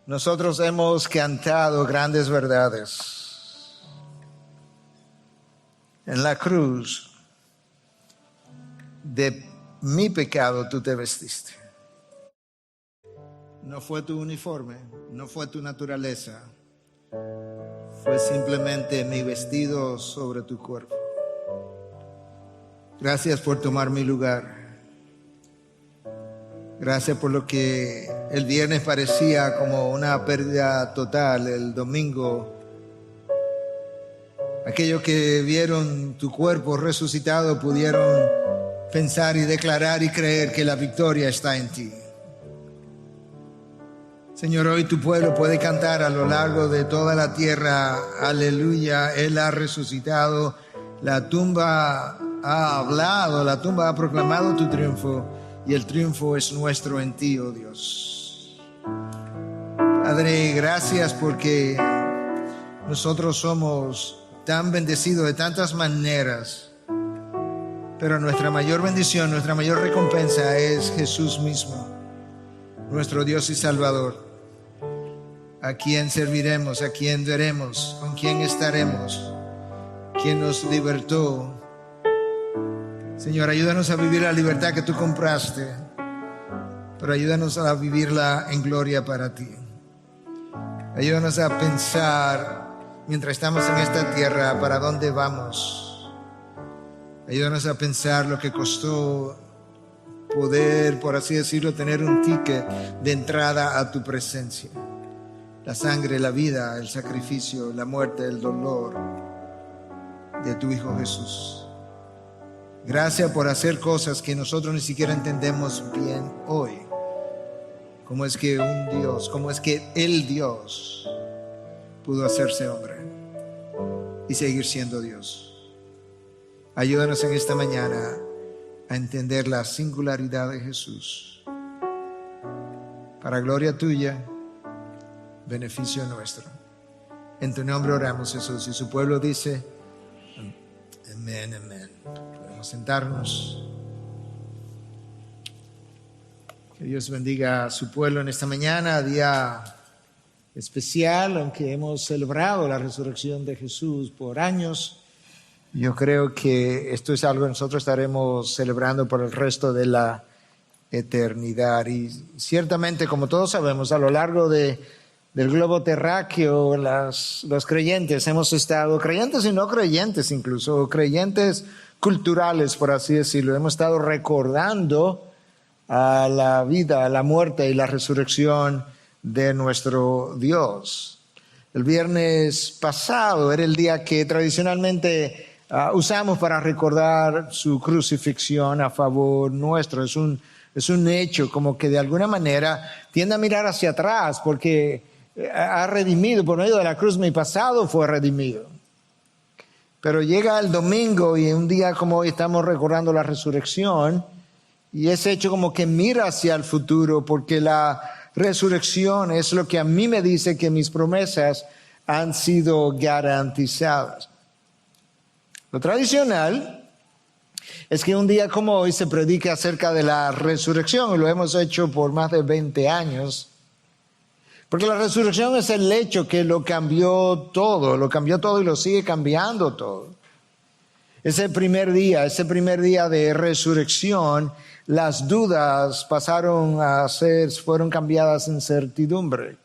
nosotros hemos cantado grandes verdades. En la cruz, de mi pecado tú te vestiste. No fue tu uniforme, no fue tu naturaleza, fue simplemente mi vestido sobre tu cuerpo. Gracias por tomar mi lugar. Gracias por lo que el viernes parecía como una pérdida total. El domingo, aquellos que vieron tu cuerpo resucitado pudieron pensar y declarar y creer que la victoria está en ti. Señor, hoy tu pueblo puede cantar a lo largo de toda la tierra, aleluya, Él ha resucitado, la tumba ha hablado, la tumba ha proclamado tu triunfo. Y el triunfo es nuestro en ti, oh Dios. Padre, gracias porque nosotros somos tan bendecidos de tantas maneras. Pero nuestra mayor bendición, nuestra mayor recompensa es Jesús mismo, nuestro Dios y Salvador. A quien serviremos, a quien veremos, con quien estaremos, quien nos libertó. Señor, ayúdanos a vivir la libertad que tú compraste, pero ayúdanos a vivirla en gloria para ti. Ayúdanos a pensar, mientras estamos en esta tierra, para dónde vamos. Ayúdanos a pensar lo que costó poder, por así decirlo, tener un ticket de entrada a tu presencia. La sangre, la vida, el sacrificio, la muerte, el dolor de tu Hijo Jesús. Gracias por hacer cosas que nosotros ni siquiera entendemos bien hoy. ¿Cómo es que un Dios, cómo es que el Dios pudo hacerse hombre y seguir siendo Dios? Ayúdanos en esta mañana a entender la singularidad de Jesús. Para gloria tuya, beneficio nuestro. En tu nombre oramos, Jesús. Y su pueblo dice, amén, amén. Sentarnos. Que Dios bendiga a su pueblo en esta mañana, día especial, aunque hemos celebrado la resurrección de Jesús por años. Yo creo que esto es algo que nosotros estaremos celebrando por el resto de la eternidad. Y ciertamente, como todos sabemos, a lo largo del globo terráqueo, los creyentes hemos estado, creyentes y no creyentes incluso, creyentes culturales, por así decirlo, hemos estado recordando a la vida, a la muerte y la resurrección de nuestro Dios. El viernes pasado era el día que tradicionalmente usamos para recordar su crucifixión a favor nuestro. Es un hecho como que de alguna manera tiende a mirar hacia atrás porque ha redimido, por medio de la cruz mi pasado fue redimido. Pero llega el domingo y un día como hoy estamos recordando la resurrección y ese hecho como que mira hacia el futuro porque la resurrección es lo que a mí me dice que mis promesas han sido garantizadas. Lo tradicional es que un día como hoy se predique acerca de la resurrección y lo hemos hecho por más de 20 años. Porque la resurrección es el hecho que lo cambió todo y lo sigue cambiando todo. Ese primer día de resurrección, las dudas fueron cambiadas en certidumbre.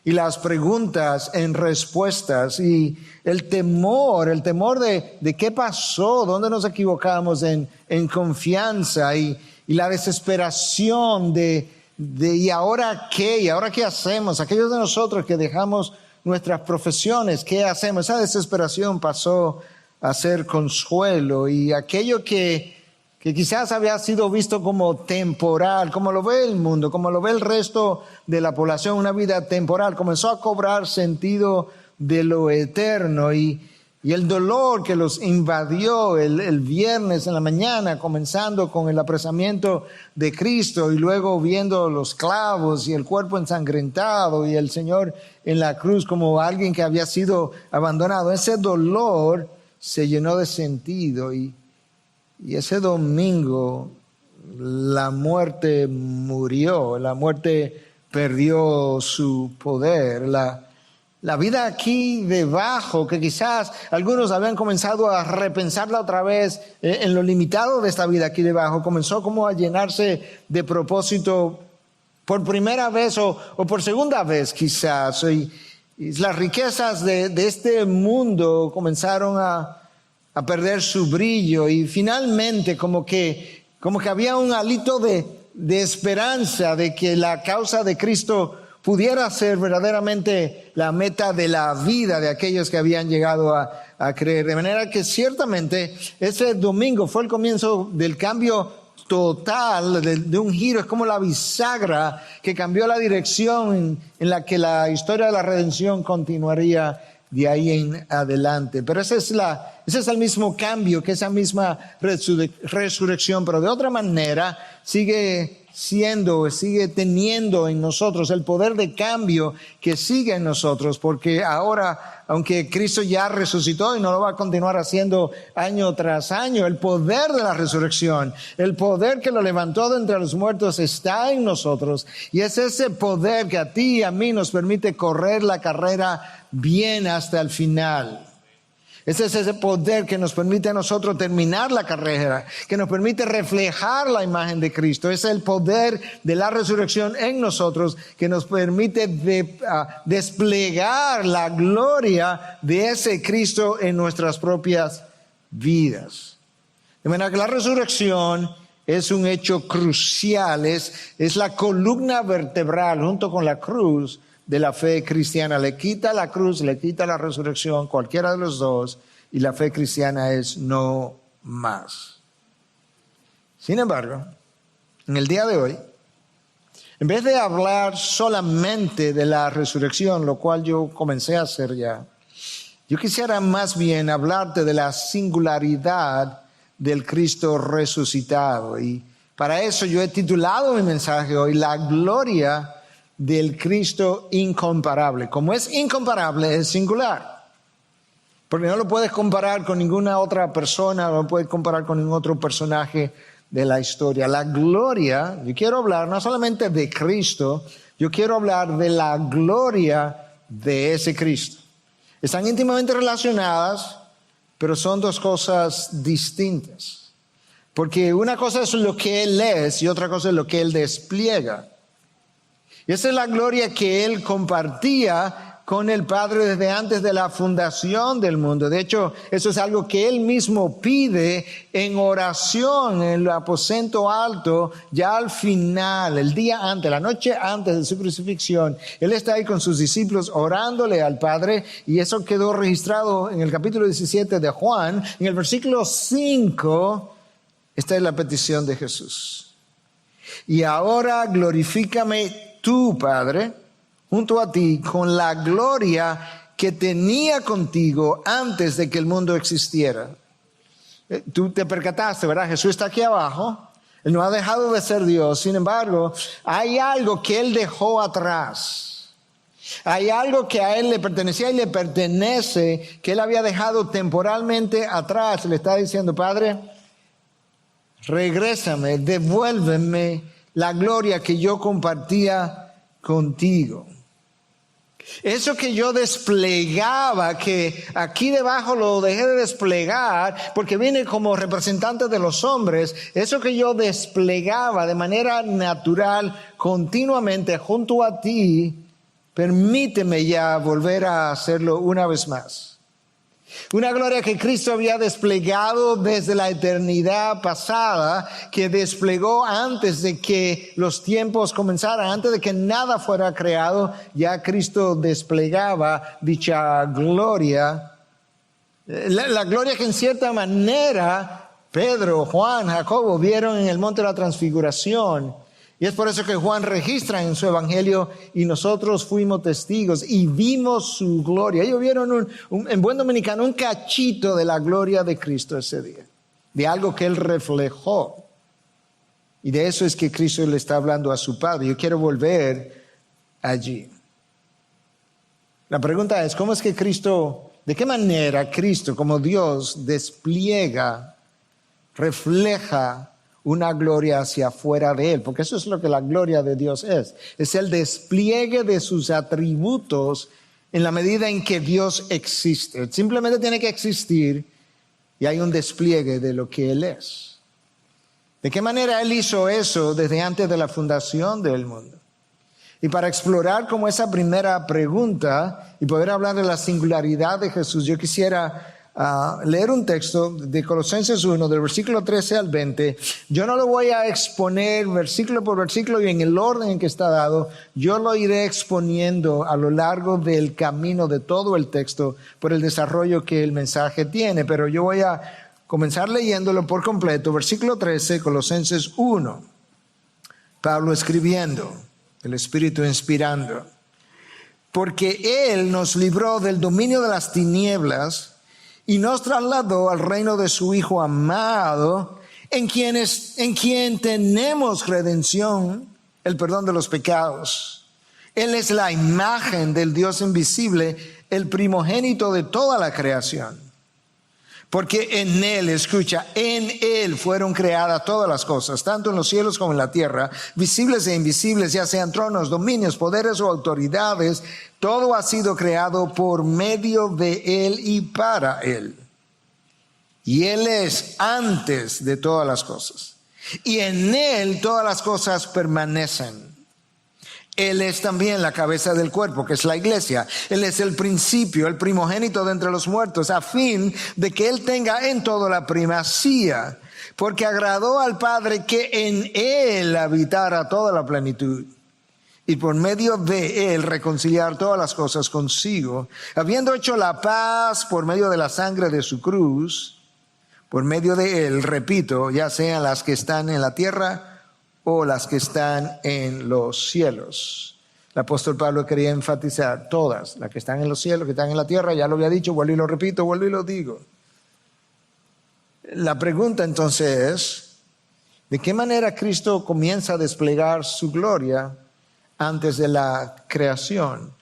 Y las preguntas en respuestas y el temor de qué pasó, dónde nos equivocamos en confianza y la desesperación de ¿y ahora qué? ¿Y ahora qué hacemos? Aquellos de nosotros que dejamos nuestras profesiones, ¿qué hacemos? Esa desesperación pasó a ser consuelo y aquello que quizás había sido visto como temporal, como lo ve el mundo, como lo ve el resto de la población, una vida temporal, comenzó a cobrar sentido de lo eterno y el dolor que los invadió el viernes en la mañana, comenzando con el apresamiento de Cristo y luego viendo los clavos y el cuerpo ensangrentado y el Señor en la cruz como alguien que había sido abandonado. Ese dolor se llenó de sentido y ese domingo la muerte murió, la muerte perdió su poder. La vida aquí debajo, que quizás algunos habían comenzado a repensarla otra vez en lo limitado de esta vida aquí debajo, comenzó como a llenarse de propósito por primera vez o por segunda vez quizás. Y las riquezas de este mundo comenzaron a perder su brillo y finalmente como que había un hálito de esperanza de que la causa de Cristo pudiera ser verdaderamente la meta de la vida de aquellos que habían llegado a creer. De manera que ciertamente ese domingo fue el comienzo del cambio total, de un giro. Es como la bisagra que cambió la dirección en la que la historia de la redención continuaría de ahí en adelante. Pero ese es el mismo cambio, que esa misma resurrección, pero de otra manera sigue teniendo en nosotros el poder de cambio que sigue en nosotros, porque ahora, aunque Cristo ya resucitó y no lo va a continuar haciendo año tras año, el poder de la resurrección, el poder que lo levantó de entre los muertos está en nosotros, y es ese poder que a ti y a mí nos permite correr la carrera bien hasta el final. Ese es ese poder que nos permite a nosotros terminar la carrera, que nos permite reflejar la imagen de Cristo. Es el poder de la resurrección en nosotros que nos permite desplegar la gloria de ese Cristo en nuestras propias vidas. De manera que la resurrección es un hecho crucial, es la columna vertebral junto con la cruz de la fe cristiana. Le quita la cruz, le quita la resurrección, cualquiera de los dos, y la fe cristiana es no más. Sin embargo, en el día de hoy, en vez de hablar solamente de la resurrección, lo cual yo comencé a hacer ya, yo quisiera más bien hablarte de la singularidad del Cristo resucitado. Y para eso yo he titulado mi mensaje hoy, La gloria del Cristo incomparable. Como es incomparable, es singular. Porque no lo puedes comparar con ninguna otra persona, no lo puedes comparar con ningún otro personaje de la historia. La gloria, yo quiero hablar no solamente de Cristo, yo quiero hablar de la gloria de ese Cristo. Están íntimamente relacionadas, pero son dos cosas distintas. Porque una cosa es lo que Él es y otra cosa es lo que Él despliega. Y esa es la gloria que Él compartía con el Padre desde antes de la fundación del mundo. De hecho, eso es algo que Él mismo pide en oración en el aposento alto, ya al final, el día antes, la noche antes de su crucifixión. Él está ahí con sus discípulos orándole al Padre, y eso quedó registrado en el capítulo 17 de Juan. En el versículo 5, esta es la petición de Jesús. Y ahora glorifícame tú, Padre, junto a ti, con la gloria que tenía contigo antes de que el mundo existiera. Tú te percataste, ¿verdad? Jesús está aquí abajo. Él no ha dejado de ser Dios. Sin embargo, hay algo que Él dejó atrás. Hay algo que a Él le pertenecía y le pertenece, que Él había dejado temporalmente atrás. Le está diciendo, Padre, regrésame, devuélveme la gloria que yo compartía contigo. Eso que yo desplegaba, que aquí debajo lo dejé de desplegar porque vine como representante de los hombres, eso que yo desplegaba de manera natural continuamente junto a ti, permíteme ya volver a hacerlo una vez más. Una gloria que Cristo había desplegado desde la eternidad pasada, que desplegó antes de que los tiempos comenzaran, antes de que nada fuera creado, ya Cristo desplegaba dicha gloria. La gloria que en cierta manera Pedro, Juan, Jacobo vieron en el monte de la transfiguración. Y es por eso que Juan registra en su evangelio, y nosotros fuimos testigos y vimos su gloria. Ellos vieron en buen dominicano un cachito de la gloria de Cristo ese día, de algo que Él reflejó. Y de eso es que Cristo le está hablando a su Padre. Yo quiero volver allí. La pregunta es, ¿cómo es que Cristo, de qué manera Cristo como Dios despliega, refleja una gloria hacia afuera de Él, porque eso es lo que la gloria de Dios es el despliegue de sus atributos en la medida en que Dios existe. Simplemente tiene que existir y hay un despliegue de lo que Él es. ¿De qué manera Él hizo eso desde antes de la fundación del mundo? Y para explorar como esa primera pregunta y poder hablar de la singularidad de Jesús, yo quisiera leer un texto de Colosenses 1, del versículo 13 al 20. Yo no lo voy a exponer versículo por versículo y en el orden en que está dado. Yo lo iré exponiendo a lo largo del camino de todo el texto por el desarrollo que el mensaje tiene. Pero yo voy a comenzar leyéndolo por completo. Versículo 13, Colosenses 1. Pablo escribiendo, el Espíritu inspirando. Porque Él nos libró del dominio de las tinieblas y nos trasladó al reino de su Hijo amado, en quien tenemos redención, el perdón de los pecados. Él es la imagen del Dios invisible, el primogénito de toda la creación. Porque en Él, escucha, en Él fueron creadas todas las cosas, tanto en los cielos como en la tierra, visibles e invisibles, ya sean tronos, dominios, poderes o autoridades. Todo ha sido creado por medio de Él y para Él. Y Él es antes de todas las cosas. Y en Él todas las cosas permanecen. Él es también la cabeza del cuerpo, que es la iglesia. Él es el principio, el primogénito de entre los muertos, a fin de que Él tenga en todo la primacía. Porque agradó al Padre que en Él habitara toda la plenitud. Y por medio de Él reconciliar todas las cosas consigo, habiendo hecho la paz por medio de la sangre de su cruz. Por medio de Él, repito, ya sean las que están en la tierra o las que están en los cielos. El apóstol Pablo quería enfatizar todas, las que están en los cielos, que están en la tierra, ya lo había dicho, vuelvo y lo repito, vuelvo y lo digo. La pregunta entonces es, ¿de qué manera Cristo comienza a desplegar su gloria antes de la creación?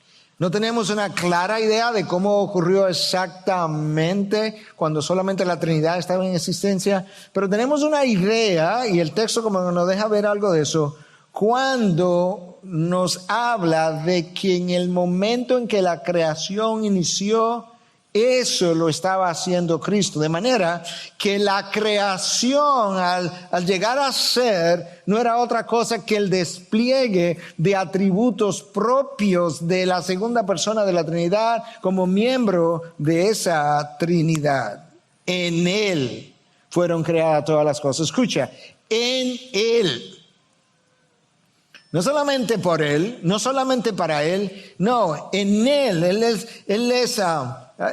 No tenemos una clara idea de cómo ocurrió exactamente cuando solamente la Trinidad estaba en existencia, pero tenemos una idea, y el texto como nos deja ver algo de eso, cuando nos habla de que en el momento en que la creación inició, eso lo estaba haciendo Cristo, de manera que la creación al llegar a ser no era otra cosa que el despliegue de atributos propios de la segunda persona de la Trinidad como miembro de esa Trinidad. En Él fueron creadas todas las cosas. Escucha, en Él. No solamente por Él, no solamente para Él, no, en Él.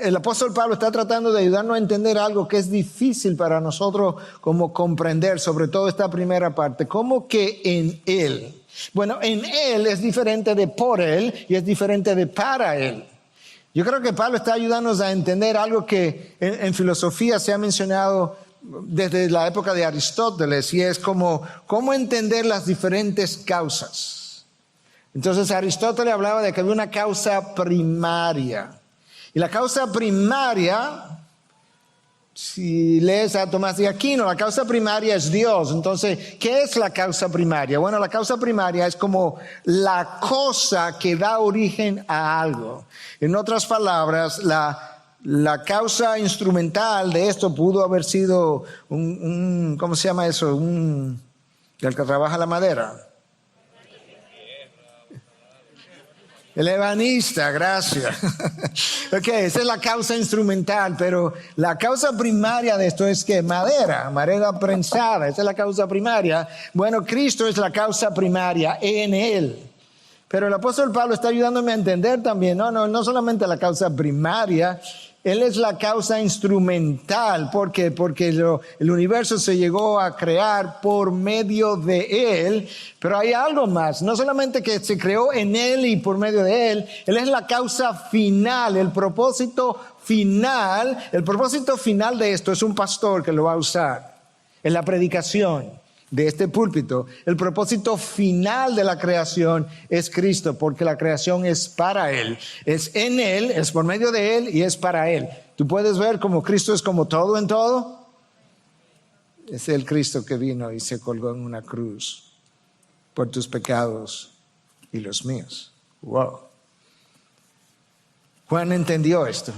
El apóstol Pablo está tratando de ayudarnos a entender algo que es difícil para nosotros como comprender, sobre todo esta primera parte. ¿Cómo que en Él? Bueno, en Él es diferente de por Él y es diferente de para Él. Yo creo que Pablo está ayudándonos a entender algo que en filosofía se ha mencionado desde la época de Aristóteles, y es cómo entender las diferentes causas. Entonces Aristóteles hablaba de que había una causa primaria. Y la causa primaria, si lees a Tomás de Aquino, la causa primaria es Dios. Entonces, ¿qué es la causa primaria? Bueno, la causa primaria es como la cosa que da origen a algo. En otras palabras, la causa instrumental de esto pudo haber sido ¿cómo se llama eso? El que trabaja la madera. El ebanista, gracias. Ok, esa es la causa instrumental, pero la causa primaria de esto es que madera prensada, esa es la causa primaria. Bueno, Cristo es la causa primaria en Él. Pero el apóstol Pablo está ayudándome a entender también, no solamente la causa primaria, Él es la causa instrumental. ¿Por qué? Porque el universo se llegó a crear por medio de Él, pero hay algo más. No solamente que se creó en Él y por medio de Él, Él es la causa final, el propósito final. El propósito final de esto es un pastor que lo va a usar en la predicación de este púlpito. El propósito final de la creación es Cristo, porque la creación es para Él, es en Él, es por medio de Él y es para Él. Tú puedes ver como Cristo es como todo en todo. Es el Cristo que vino y se colgó en una cruz por tus pecados y los míos. Wow. Juan entendió esto,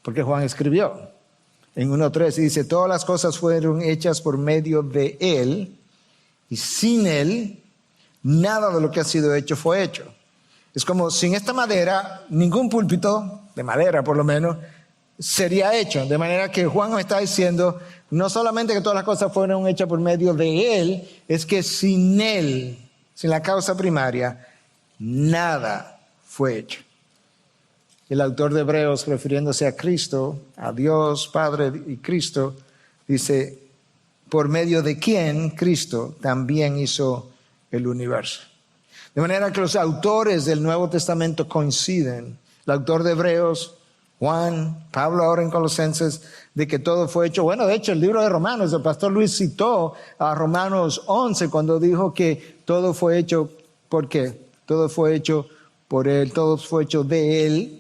porque Juan escribió en 1:3 y dice, todas las cosas fueron hechas por medio de Él, y sin Él, nada de lo que ha sido hecho fue hecho. Es como sin esta madera, ningún púlpito, de madera por lo menos, sería hecho. De manera que Juan nos está diciendo, no solamente que todas las cosas fueron hechas por medio de Él, es que sin Él, sin la causa primaria, nada fue hecho. El autor de Hebreos, refiriéndose a Cristo, a Dios, Padre y Cristo, dice, por medio de quien Cristo también hizo el universo. De manera que los autores del Nuevo Testamento coinciden. El autor de Hebreos, Juan, Pablo ahora en Colosenses, de que todo fue hecho. Bueno, de hecho, el libro de Romanos, el pastor Luis citó a Romanos 11 cuando dijo que todo fue hecho, ¿por qué? Todo fue hecho por Él, todo fue hecho de Él,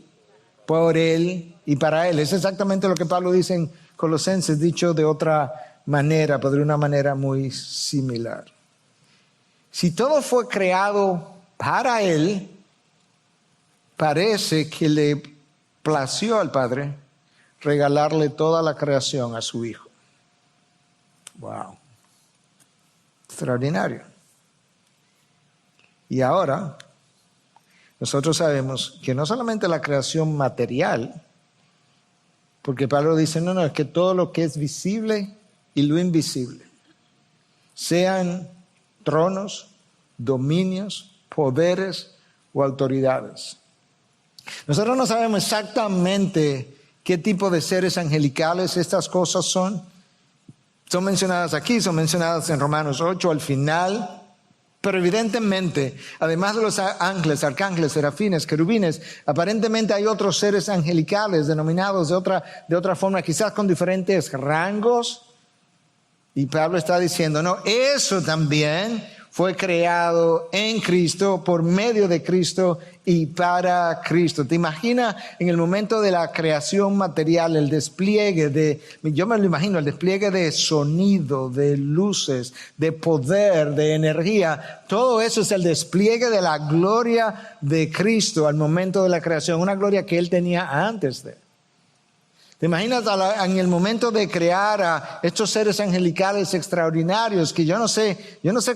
por Él y para Él. Es exactamente lo que Pablo dice en Colosenses, dicho de otra manera, pero de una manera muy similar. Si todo fue creado para Él, parece que le plació al Padre regalarle toda la creación a su Hijo. Wow. Extraordinario. Y ahora, nosotros sabemos que no solamente la creación material, porque Pablo dice, no, es que todo lo que es visible y lo invisible, sean tronos, dominios, poderes o autoridades. Nosotros no sabemos exactamente qué tipo de seres angelicales estas cosas son. Son mencionadas aquí, son mencionadas en Romanos 8 al final. Pero evidentemente, además de los ángeles, arcángeles, serafines, querubines, aparentemente hay otros seres angelicales denominados de otra forma, quizás con diferentes rangos. Y Pablo está diciendo, no, eso también fue creado en Cristo, por medio de Cristo y para Cristo. ¿Te imaginas en el momento de la creación material, el despliegue yo me lo imagino, el despliegue de sonido, de luces, de poder, de energía? Todo eso es el despliegue de la gloria de Cristo al momento de la creación, una gloria que Él tenía antes de. ¿Te imaginas en el momento de crear a estos seres angelicales extraordinarios que yo no sé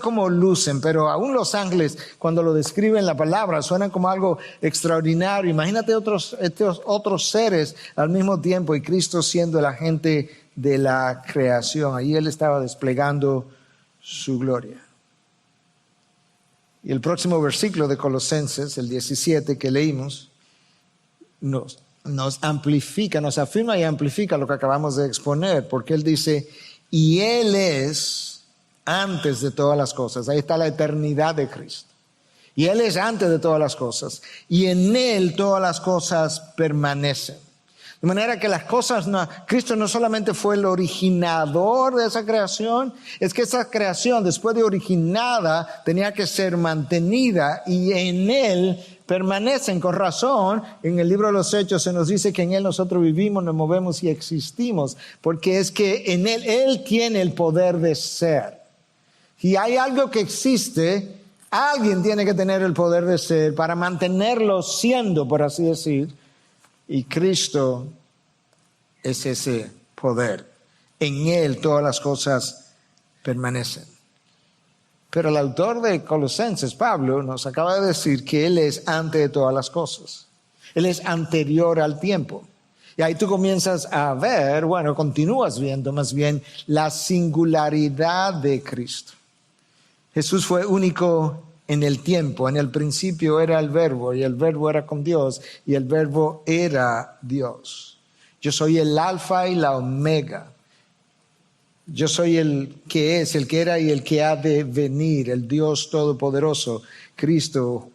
cómo lucen, pero aún los ángeles cuando lo describen la palabra suenan como algo extraordinario? Imagínate estos otros seres al mismo tiempo y Cristo siendo el agente de la creación. Ahí Él estaba desplegando su gloria. Y el próximo versículo de Colosenses, el 17 que leímos, nos amplifica, nos afirma y amplifica lo que acabamos de exponer, porque Él dice, y Él es antes de todas las cosas. Ahí está la eternidad de Cristo. Y Él es antes de todas las cosas. Y en Él todas las cosas permanecen. De manera que las cosas, Cristo no solamente fue el originador de esa creación, es que esa creación después de originada tenía que ser mantenida y en Él permanecen. Con razón, en el libro de los Hechos se nos dice que en Él nosotros vivimos, nos movemos y existimos, porque es que en Él tiene el poder de ser. Si hay algo que existe, alguien tiene que tener el poder de ser para mantenerlo siendo, por así decir, y Cristo es ese poder. En Él todas las cosas permanecen. Pero el autor de Colosenses, Pablo, nos acaba de decir que Él es antes de todas las cosas. Él es anterior al tiempo. Y ahí tú comienzas a ver, continúas viendo más bien la singularidad de Cristo. Jesús fue único en el tiempo. En el principio era el Verbo y el Verbo era con Dios y el Verbo era Dios. Yo soy el Alfa y la Omega. Yo soy el que es, el que era y el que ha de venir, el Dios Todopoderoso, Cristo,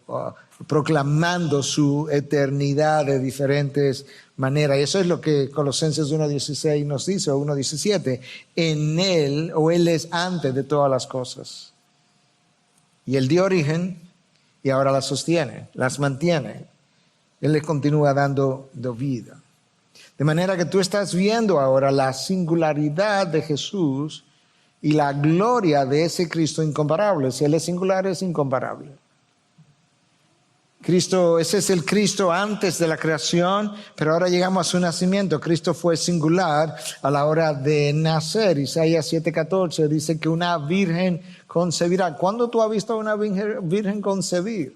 proclamando su eternidad de diferentes maneras. Y eso es lo que Colosenses 1:16 nos dice, o 1:17. En Él, o Él es antes de todas las cosas. Y Él dio origen y ahora las sostiene, las mantiene. Él les continúa dando vida. De manera que tú estás viendo ahora la singularidad de Jesús y la gloria de ese Cristo incomparable. Si Él es singular, es incomparable. Cristo, ese es el Cristo antes de la creación, pero ahora llegamos a su nacimiento. Cristo fue singular a la hora de nacer. Isaías 7:14 dice que una virgen concebirá. ¿Cuándo tú has visto a una virgen concebir?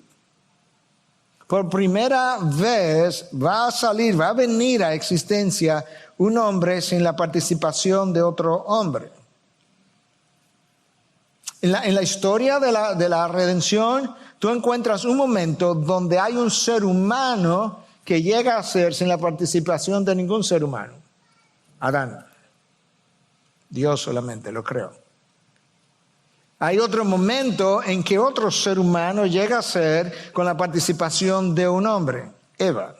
Por primera vez va a venir a existencia un hombre sin la participación de otro hombre. En la historia de la redención, tú encuentras un momento donde hay un ser humano que llega a ser sin la participación de ningún ser humano. Adán. Dios solamente lo creó. Hay otro momento en que otro ser humano llega a ser con la participación de un hombre. Eva.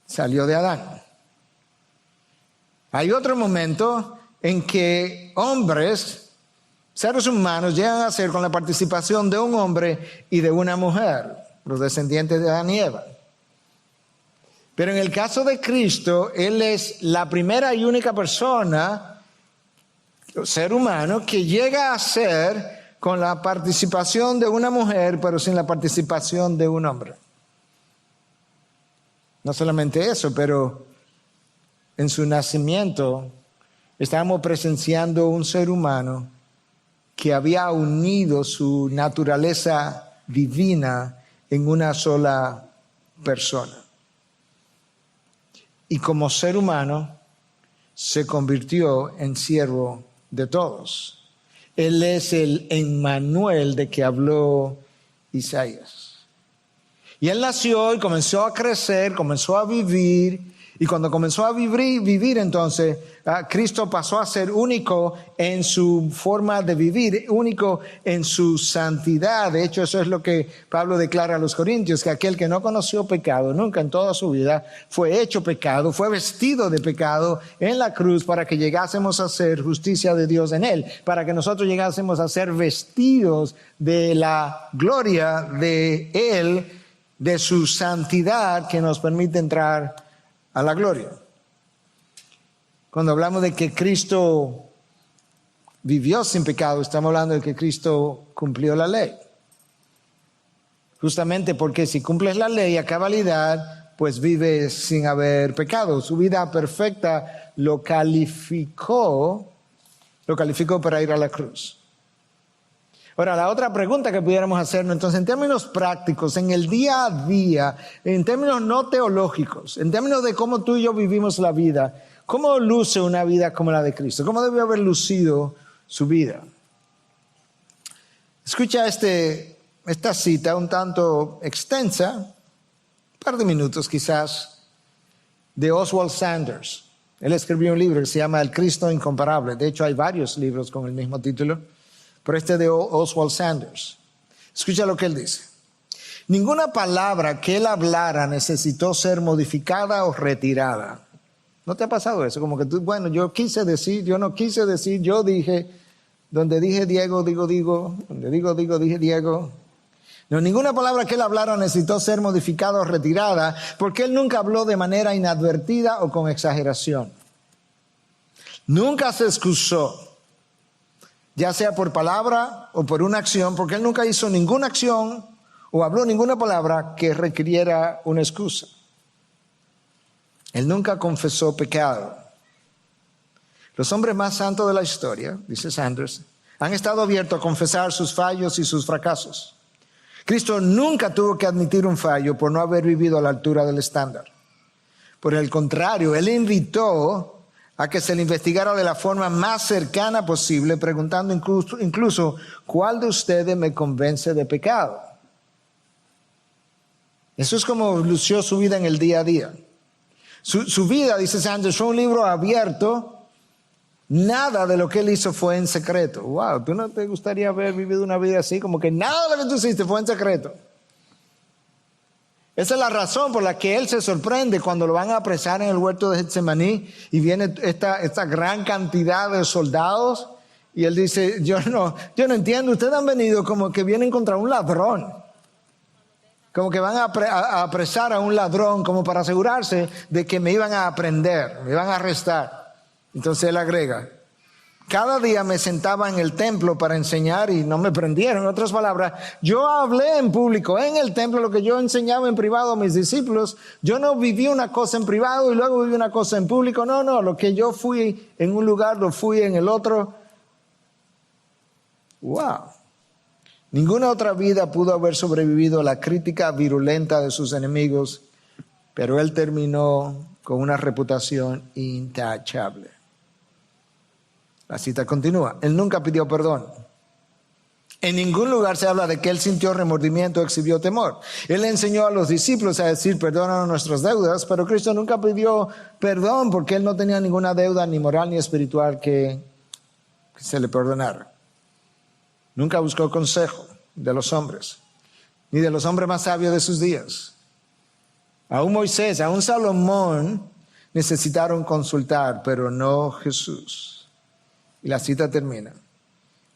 Salió de Adán. Hay otro momento en que hombres, seres humanos, llegan a ser con la participación de un hombre y de una mujer, los descendientes de Adán y Eva. Pero en el caso de Cristo, Él es la primera y única persona, ser humano, que llega a ser con la participación de una mujer, pero sin la participación de un hombre. No solamente eso, pero en su nacimiento estamos presenciando un ser humano que había unido su naturaleza divina en una sola persona. Y como ser humano se convirtió en siervo de todos. Él es el Emmanuel de que habló Isaías. Y él nació y comenzó a crecer, comenzó a vivir. Y cuando comenzó a vivir entonces, Cristo pasó a ser único en su forma de vivir, único en su santidad. De hecho, eso es lo que Pablo declara a los Corintios, que aquel que no conoció pecado nunca en toda su vida fue hecho pecado, fue vestido de pecado en la cruz para que llegásemos a ser justicia de Dios en él, para que nosotros llegásemos a ser vestidos de la gloria de él, de su santidad que nos permite entrar a la gloria. Cuando hablamos de que Cristo vivió sin pecado, estamos hablando de que Cristo cumplió la ley. Justamente porque si cumples la ley a cabalidad, pues vives sin haber pecado. Su vida perfecta lo calificó para ir a la cruz. Ahora, la otra pregunta que pudiéramos hacernos, entonces, en términos prácticos, en el día a día, en términos no teológicos, en términos de cómo tú y yo vivimos la vida, ¿cómo luce una vida como la de Cristo? ¿Cómo debió haber lucido su vida? Escucha esta cita un tanto extensa, un par de minutos quizás, de Oswald Sanders. Él escribió un libro que se llama El Cristo Incomparable. De hecho, hay varios libros con el mismo título. Pero de Oswald Sanders. Escucha lo que él dice. Ninguna palabra que él hablara necesitó ser modificada o retirada. ¿No te ha pasado eso? Como que tú, bueno, yo quise decir, yo no quise decir, yo dije, donde dije Diego, digo, donde digo, dije Diego. No, ninguna palabra que él hablara necesitó ser modificada o retirada, porque él nunca habló de manera inadvertida o con exageración. Nunca se excusó, ya sea por palabra o por una acción, porque él nunca hizo ninguna acción o habló ninguna palabra que requiriera una excusa. Él nunca confesó pecado. Los hombres más santos de la historia, dice Sanders, han estado abiertos a confesar sus fallos y sus fracasos. Cristo nunca tuvo que admitir un fallo por no haber vivido a la altura del estándar. Por el contrario, él invitó a que se le investigara de la forma más cercana posible, preguntando incluso ¿cuál de ustedes me convence de pecado? Eso es como lució su vida en el día a día. Su vida, dice Sanders, fue un libro abierto. Nada de lo que él hizo fue en secreto. Wow, ¿tú no te gustaría haber vivido una vida así? Como que nada de lo que tú hiciste fue en secreto. Esa es la razón por la que él se sorprende cuando lo van a apresar en el huerto de Getsemaní y viene esta gran cantidad de soldados y él dice, yo no entiendo, ustedes han venido como que vienen contra un ladrón, como que van a apresar a un ladrón como para asegurarse de que me iban a prender, me iban a arrestar. Entonces él agrega, Cada día me sentaba en el templo para enseñar y no me prendieron. En otras palabras, yo hablé en público, en el templo, lo que yo enseñaba en privado a mis discípulos. Yo no viví una cosa en privado y luego viví una cosa en público. No, lo que yo fui en un lugar, lo fui en el otro. Wow. Ninguna otra vida pudo haber sobrevivido a la crítica virulenta de sus enemigos, pero él terminó con una reputación intachable. La cita continúa. Él nunca pidió perdón. En ningún lugar se habla de que él sintió remordimiento o exhibió temor. Él enseñó a los discípulos a decir, perdónanos nuestras deudas, pero Cristo nunca pidió perdón porque él no tenía ninguna deuda ni moral ni espiritual que se le perdonara. Nunca buscó consejo de los hombres, ni de los hombres más sabios de sus días. Aún Moisés, aún Salomón necesitaron consultar, pero no Jesús. Y la cita termina.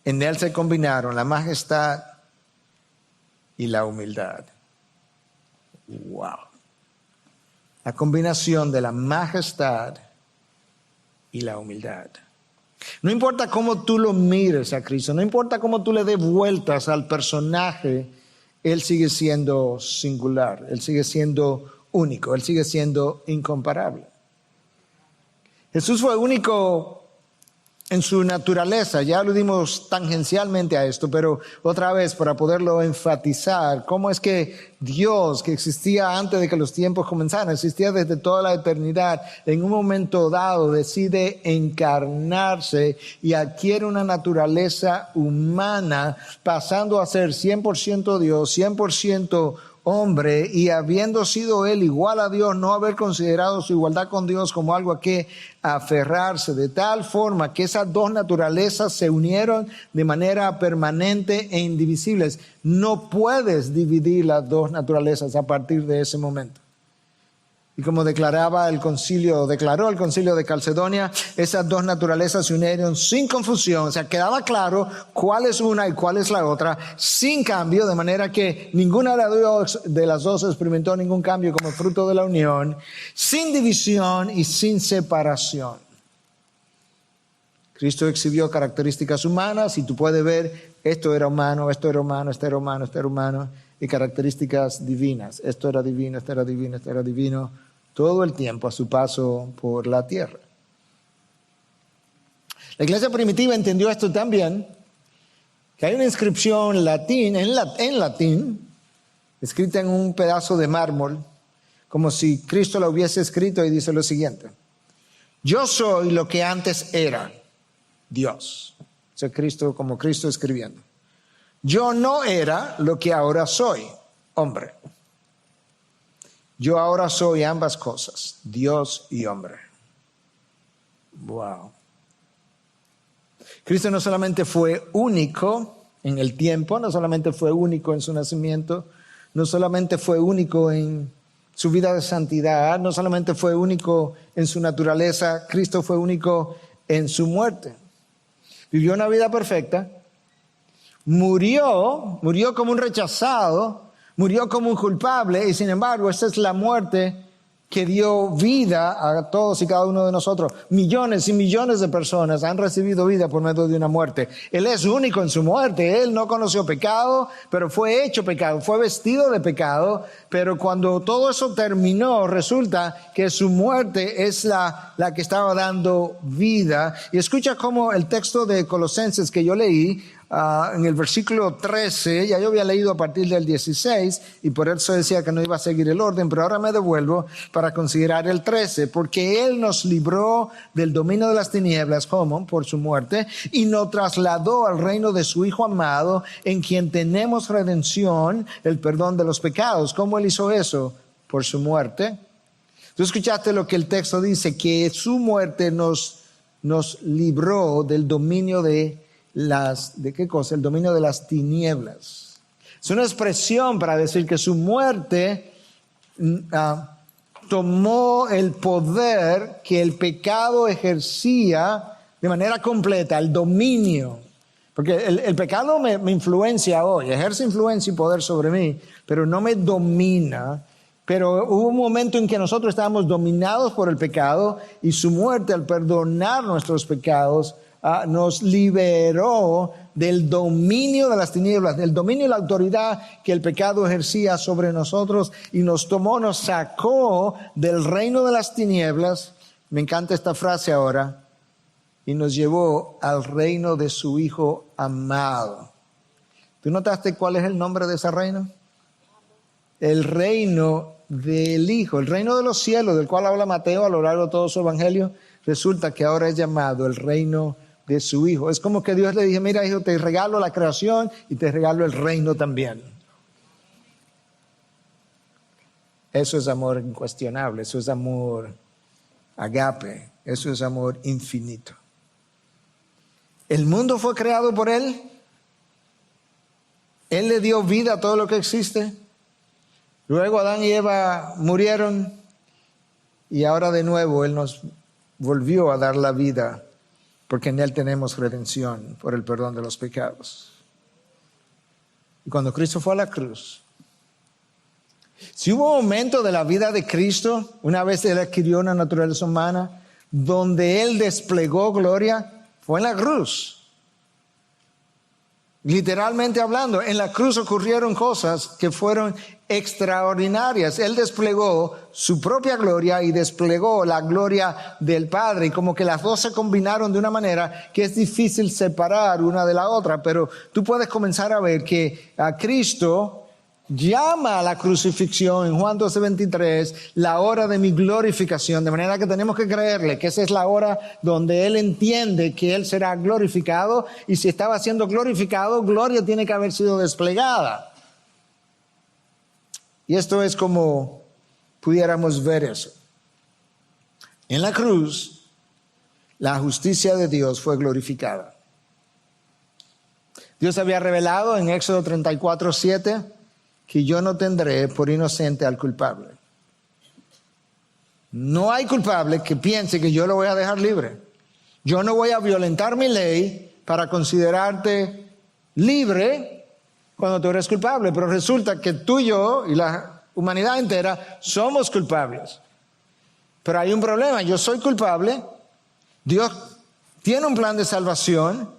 En él se combinaron la majestad y la humildad. Wow. La combinación de la majestad y la humildad. No importa cómo tú lo mires a Cristo, no importa cómo tú le des vueltas al personaje, él sigue siendo singular, él sigue siendo único, él sigue siendo incomparable. Jesús fue único en su naturaleza, ya aludimos tangencialmente a esto, pero otra vez para poderlo enfatizar, cómo es que Dios, que existía antes de que los tiempos comenzaran, existía desde toda la eternidad, en un momento dado decide encarnarse y adquiere una naturaleza humana, pasando a ser 100% Dios, 100% hombre, y habiendo sido él igual a Dios, no haber considerado su igualdad con Dios como algo a que aferrarse, de tal forma que esas dos naturalezas se unieron de manera permanente e indivisibles. No puedes dividir las dos naturalezas a partir de ese momento. Y como declaró el concilio de Calcedonia, esas dos naturalezas se unieron sin confusión, o sea, quedaba claro cuál es una y cuál es la otra, sin cambio, de manera que ninguna de las dos experimentó ningún cambio como fruto de la unión, sin división y sin separación. Cristo exhibió características humanas y tú puedes ver, esto era humano, esto era humano, esto era humano, esto era humano, y características divinas. Esto era divino, esto era divino, esto era divino, todo el tiempo a su paso por la tierra. La iglesia primitiva entendió esto también, que hay una inscripción en latín, escrita en un pedazo de mármol, como si Cristo la hubiese escrito, y dice lo siguiente: yo soy lo que antes era, Dios. O sea, Cristo, como Cristo escribiendo. Yo no era lo que ahora soy, hombre. Yo ahora soy ambas cosas, Dios y hombre. Wow. Cristo no solamente fue único en el tiempo, no solamente fue único en su nacimiento, no solamente fue único en su vida de santidad, no solamente fue único en su naturaleza, Cristo fue único en su muerte. Vivió una vida perfecta. Murió como un rechazado, murió como un culpable, y sin embargo esta es la muerte que dio vida a todos y cada uno de nosotros. Millones y millones de personas han recibido vida por medio de una muerte. Él es único en su muerte, él no conoció pecado, pero fue hecho pecado, fue vestido de pecado, pero cuando todo eso terminó, resulta que su muerte es la que estaba dando vida. Y escucha cómo el texto de Colosenses que yo leí, en el versículo 13, ya yo había leído a partir del 16 y por eso decía que no iba a seguir el orden, pero ahora me devuelvo para considerar el 13, porque Él nos libró del dominio de las tinieblas, como por su muerte, y nos trasladó al reino de su Hijo amado, en quien tenemos redención, el perdón de los pecados. ¿Cómo Él hizo eso? Por su muerte. Tú escuchaste lo que el texto dice, que su muerte nos libró del dominio ¿de qué cosa? El dominio de las tinieblas. Es una expresión para decir que su muerte tomó el poder que el pecado ejercía de manera completa, el dominio. Porque el pecado me influencia hoy, ejerce influencia y poder sobre mí, pero no me domina. Pero hubo un momento en que nosotros estábamos dominados por el pecado, y su muerte, al perdonar nuestros pecados, nos liberó del dominio de las tinieblas, del dominio y la autoridad que el pecado ejercía sobre nosotros y nos tomó, nos sacó del reino de las tinieblas. Me encanta esta frase ahora. Y nos llevó al reino de su Hijo amado. ¿Tú notaste cuál es el nombre de ese reino? El reino del Hijo, el reino de los cielos, del cual habla Mateo a lo largo de todo su evangelio. Resulta que ahora es llamado el reino de su Hijo. Es como que Dios le dije, mira hijo, te regalo la creación y te regalo el reino también. Eso es amor incuestionable, eso es amor agape, eso es amor infinito. El mundo fue creado por Él. Él le dio vida a todo lo que existe. Luego Adán y Eva murieron y ahora de nuevo Él nos volvió a dar la vida porque en Él tenemos redención por el perdón de los pecados. Y cuando Cristo fue a la cruz, si hubo un momento de la vida de Cristo, una vez Él adquirió una naturaleza humana, donde Él desplegó gloria, fue en la cruz. Literalmente hablando, en la cruz ocurrieron cosas que fueron extraordinarias. Él desplegó su propia gloria y desplegó la gloria del Padre. Y como que las dos se combinaron de una manera que es difícil separar una de la otra. Pero tú puedes comenzar a ver que a Cristo llama a la crucifixión en Juan 12:23 la hora de mi glorificación, de manera que tenemos que creerle que esa es la hora donde Él entiende que Él será glorificado, y si estaba siendo glorificado, gloria tiene que haber sido desplegada. Y esto es como pudiéramos ver eso. En la cruz, la justicia de Dios fue glorificada. Dios había revelado en Éxodo 34:7 que yo no tendré por inocente al culpable. No hay culpable que piense que yo lo voy a dejar libre. Yo no voy a violentar mi ley para considerarte libre cuando tú eres culpable. Pero resulta que tú y yo y la humanidad entera somos culpables. Pero hay un problema. Yo soy culpable. Dios tiene un plan de salvación.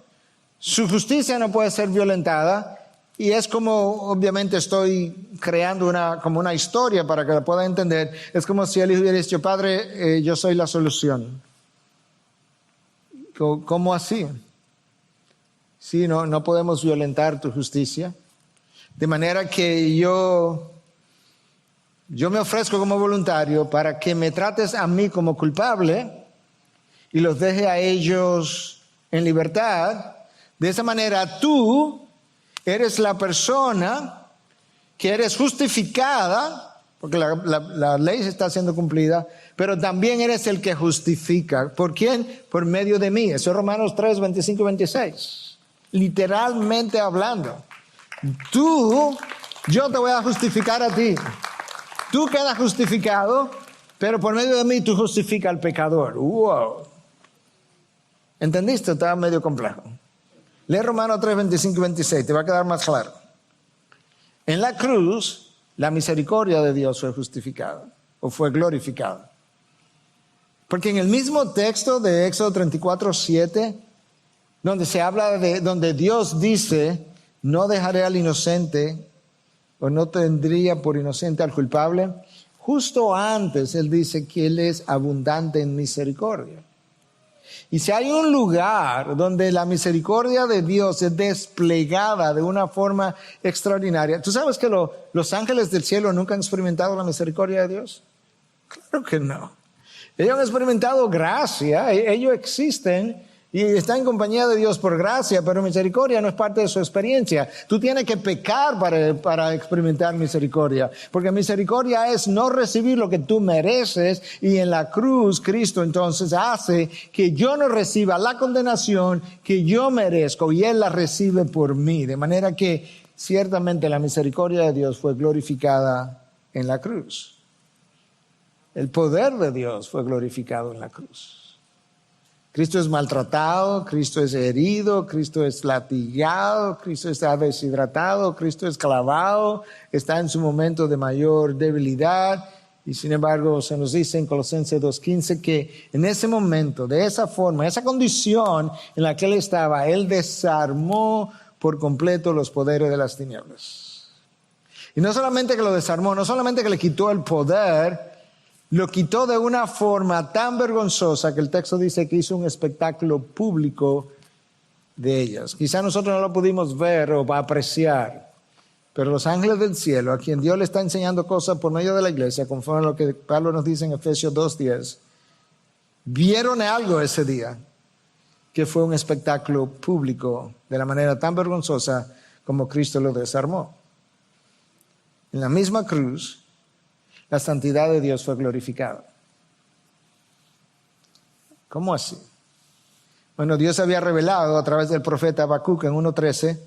Su justicia no puede ser violentada. Y es como, obviamente estoy creando como una historia para que la pueda entender. Es como si Él hubiera dicho, Padre, yo soy la solución. ¿Cómo así? Sí, no podemos violentar tu justicia. De manera que yo me ofrezco como voluntario para que me trates a mí como culpable y los deje a ellos en libertad. De esa manera tú eres la persona que eres justificada, porque la ley se está siendo cumplida, pero también eres el que justifica. ¿Por quién? Por medio de mí. Eso es Romanos 3, 25 y 26. Literalmente hablando. Yo te voy a justificar a ti. Tú quedas justificado, pero por medio de mí tú justificas al pecador. ¡Wow! ¿Entendiste? Estaba medio complejo. Lee Romanos 3, 25 y 26, te va a quedar más claro. En la cruz, la misericordia de Dios fue justificada, o fue glorificada. Porque en el mismo texto de Éxodo 34:7, donde se habla donde Dios dice, no dejaré al inocente, o no tendría por inocente al culpable, justo antes Él dice que Él es abundante en misericordia. Y si hay un lugar donde la misericordia de Dios es desplegada de una forma extraordinaria, ¿tú sabes que los ángeles del cielo nunca han experimentado la misericordia de Dios? Claro que no. Ellos han experimentado gracia, ellos existen y están en compañía de Dios por gracia, pero misericordia no es parte de su experiencia. Tú tienes que pecar para experimentar misericordia, porque misericordia es no recibir lo que tú mereces, y en la cruz Cristo entonces hace que yo no reciba la condenación que yo merezco y Él la recibe por mí, de manera que ciertamente la misericordia de Dios fue glorificada en la cruz. El poder de Dios fue glorificado en la cruz. Cristo es maltratado, Cristo es herido, Cristo es latigado, Cristo está deshidratado, Cristo es clavado, está en su momento de mayor debilidad, Y sin embargo se nos dice en Colosenses 2:15 que en ese momento, de esa forma, esa condición en la que él estaba, él desarmó por completo los poderes de las tinieblas. Y no solamente que lo desarmó, no solamente que le quitó el poder, lo quitó de una forma tan vergonzosa que el texto dice que hizo un espectáculo público de ellas. Quizá nosotros no lo pudimos ver o apreciar, pero los ángeles del cielo, a quien Dios le está enseñando cosas por medio de la iglesia, conforme a lo que Pablo nos dice en Efesios 2:10, vieron algo ese día, que fue un espectáculo público de la manera tan vergonzosa como Cristo lo desarmó. En la misma cruz, la santidad de Dios fue glorificada. ¿Cómo así? Bueno, Dios había revelado a través del profeta Habacuc en 1:13,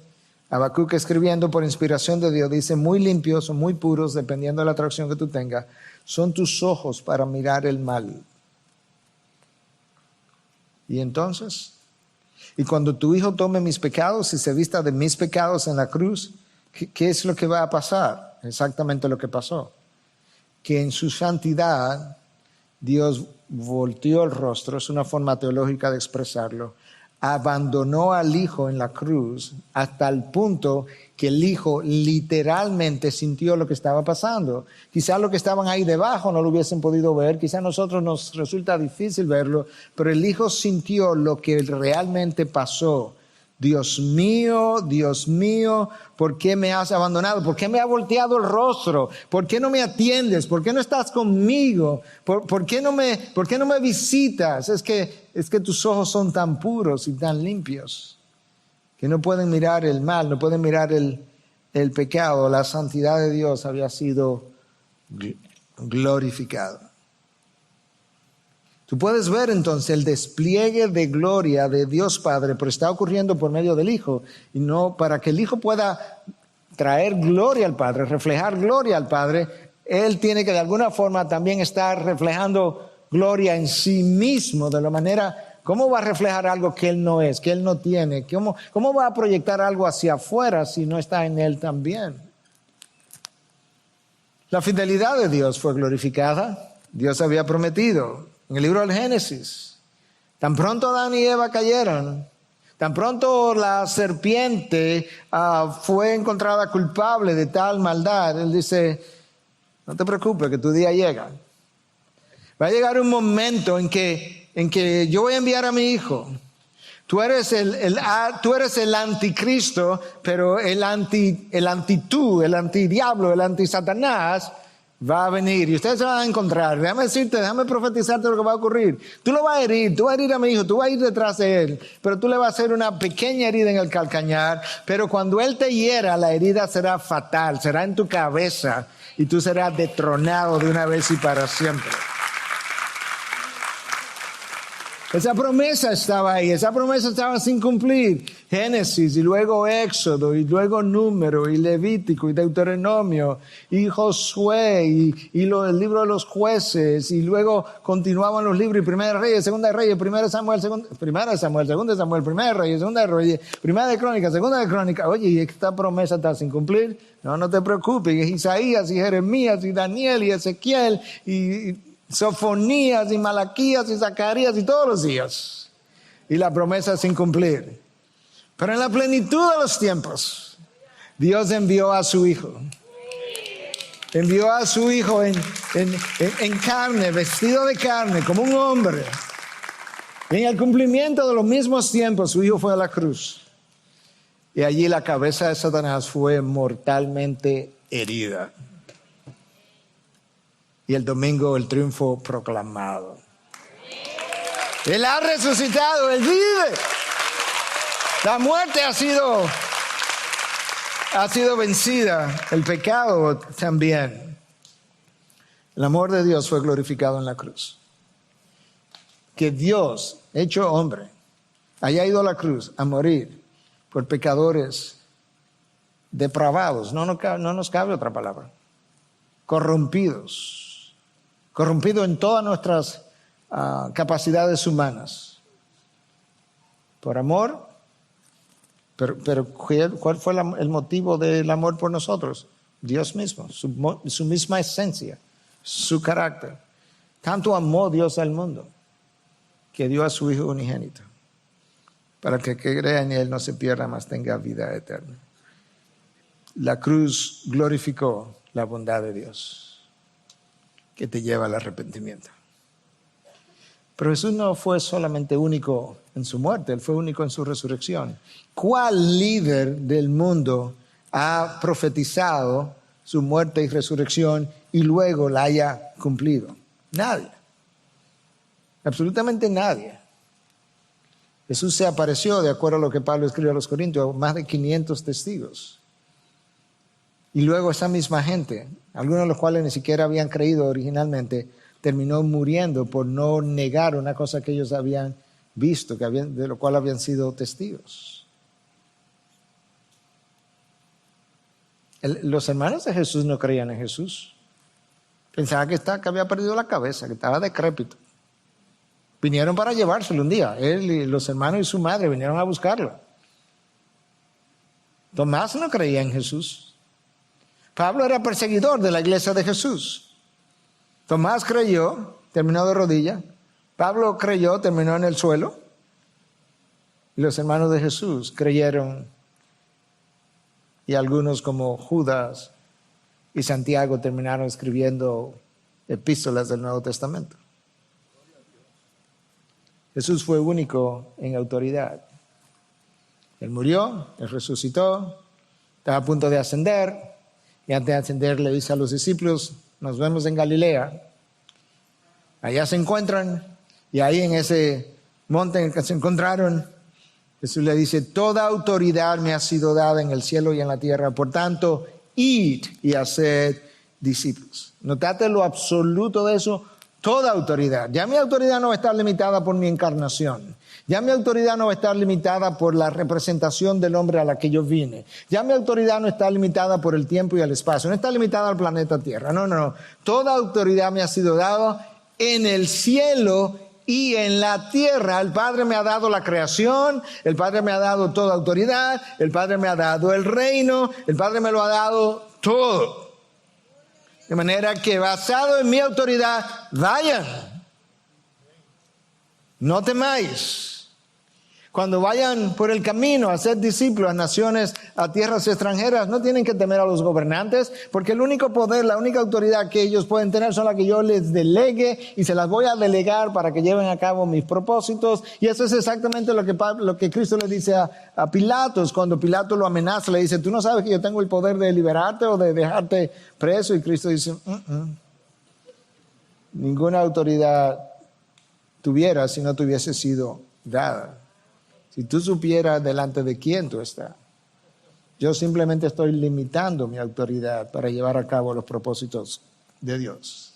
Habacuc escribiendo por inspiración de Dios, dice, muy limpios o muy puros, dependiendo de la traducción que tú tengas, son tus ojos para mirar el mal. Y entonces, y cuando tu hijo tome mis pecados y se vista de mis pecados en la cruz, ¿qué es lo que va a pasar? Exactamente lo que pasó. Que en su santidad Dios volteó el rostro, es una forma teológica de expresarlo, abandonó al Hijo en la cruz hasta el punto que el Hijo literalmente sintió lo que estaba pasando. Quizás los que estaban ahí debajo no lo hubiesen podido ver, quizás a nosotros nos resulta difícil verlo, pero el Hijo sintió lo que realmente pasó. Dios mío, ¿por qué me has abandonado? ¿Por qué me ha volteado el rostro? ¿Por qué no me atiendes? ¿Por qué no estás conmigo? ¿Por qué no me visitas? Es que tus ojos son tan puros y tan limpios que no pueden mirar el mal, no pueden mirar el pecado. La santidad de Dios había sido glorificada. Tú puedes ver entonces el despliegue de gloria de Dios Padre, pero está ocurriendo por medio del Hijo. Y no para que el Hijo pueda traer gloria al Padre, reflejar gloria al Padre, Él tiene que de alguna forma también estar reflejando gloria en sí mismo, de la manera, ¿cómo va a reflejar algo que Él no es, que Él no tiene? ¿Cómo va a proyectar algo hacia afuera si no está en Él también? La fidelidad de Dios fue glorificada. Dios había prometido en el libro del Génesis, tan pronto Adán y Eva cayeron, tan pronto la serpiente fue encontrada culpable de tal maldad, Él dice, no te preocupes que tu día llega. Va a llegar un momento en que yo voy a enviar a mi hijo. Tú eres el anticristo, pero el antidiablo, el antisatanás va a venir y ustedes se van a encontrar. Déjame profetizarte lo que va a ocurrir. Tú lo vas a herir, tú vas a herir a mi hijo, tú vas a ir detrás de él, pero tú le vas a hacer una pequeña herida en el calcañar, pero cuando él te hiera, la herida será fatal, será en tu cabeza y tú serás destronado de una vez y para siempre. Esa promesa estaba ahí, esa promesa estaba sin cumplir. Génesis y luego Éxodo y luego Número y Levítico y Deuteronomio y Josué y el libro de los jueces y luego continuaban los libros y Primera de Reyes, Segunda de Reyes, Primera de Samuel, Segunda de Samuel, Primera de Reyes, Segunda de Reyes, Primera de Crónicas, Segunda de Crónicas. Oye, ¿y esta promesa está sin cumplir? No te preocupes. Y Isaías y Jeremías y Daniel y Ezequiel y Sofonías y Malaquías y Zacarías y todos los días. Y la promesa sin cumplir. Pero en la plenitud de los tiempos, Dios envió a su Hijo. Envió a su Hijo en carne, vestido de carne, como un hombre. Y en el cumplimiento de los mismos tiempos, su Hijo fue a la cruz. Y allí la cabeza de Satanás fue mortalmente herida. Y el domingo el triunfo proclamado. Él ha resucitado, Él vive. La muerte ha sido vencida, el pecado también. El amor de Dios fue glorificado en la cruz. Que Dios, hecho hombre, haya ido a la cruz a morir por pecadores depravados, no nos cabe otra palabra, corrompidos en todas nuestras capacidades humanas. Por amor, pero ¿cuál fue el motivo del amor por nosotros? Dios mismo, su misma esencia, su carácter. Tanto amó Dios al mundo que dio a su Hijo unigénito, para que crea en Él no se pierda, mas tenga vida eterna. La cruz glorificó la bondad de Dios, que te lleva al arrepentimiento. Pero Jesús no fue solamente único en su muerte, Él fue único en su resurrección. ¿Cuál líder del mundo ha profetizado su muerte y resurrección y luego la haya cumplido? Nadie. Absolutamente nadie. Jesús se apareció, de acuerdo a lo que Pablo escribe a los Corintios, a más de 500 testigos. Y luego esa misma gente, algunos de los cuales ni siquiera habían creído originalmente, terminó muriendo por no negar una cosa que ellos habían visto, de lo cual habían sido testigos. Los hermanos de Jesús no creían en Jesús. Pensaban que había perdido la cabeza, que estaba decrépito. Vinieron para llevárselo un día. Él y los hermanos y su madre vinieron a buscarlo. Tomás no creía en Jesús. Pablo era perseguidor de la iglesia de Jesús. Tomás creyó, terminó de rodillas. Pablo creyó, terminó en el suelo. Y los hermanos de Jesús creyeron. Y algunos como Judas y Santiago terminaron escribiendo epístolas del Nuevo Testamento. Jesús fue único en autoridad. Él murió, Él resucitó, estaba a punto de ascender, y antes de ascender le dice a los discípulos, nos vemos en Galilea. Allá se encuentran, y ahí en ese monte en el que se encontraron, Jesús le dice, toda autoridad me ha sido dada en el cielo y en la tierra, por tanto, id y haced discípulos. Notate lo absoluto de eso, toda autoridad. Ya mi autoridad no va a estar limitada por mi encarnación. Ya mi autoridad no va a estar limitada por la representación del hombre a la que yo vine. Ya mi autoridad no está limitada por el tiempo y el espacio. No está limitada al planeta Tierra. No. Toda autoridad me ha sido dada en el cielo y en la tierra. El Padre me ha dado la creación, el Padre me ha dado toda autoridad, el Padre me ha dado el reino, el Padre me lo ha dado todo. De manera que basado en mi autoridad, vayan. No temáis. Cuando vayan por el camino a ser discípulos a naciones, a tierras extranjeras, no tienen que temer a los gobernantes, porque el único poder, la única autoridad que ellos pueden tener son la que yo les delegue, y se las voy a delegar para que lleven a cabo mis propósitos. Y eso es exactamente lo que Cristo le dice a Pilatos, cuando Pilato lo amenaza, le dice, tú no sabes que yo tengo el poder de liberarte o de dejarte preso. Y Cristo dice, ninguna autoridad tuviera si no te hubiese sido dada. Si tú supieras delante de quién tú estás. Yo simplemente estoy limitando mi autoridad para llevar a cabo los propósitos de Dios.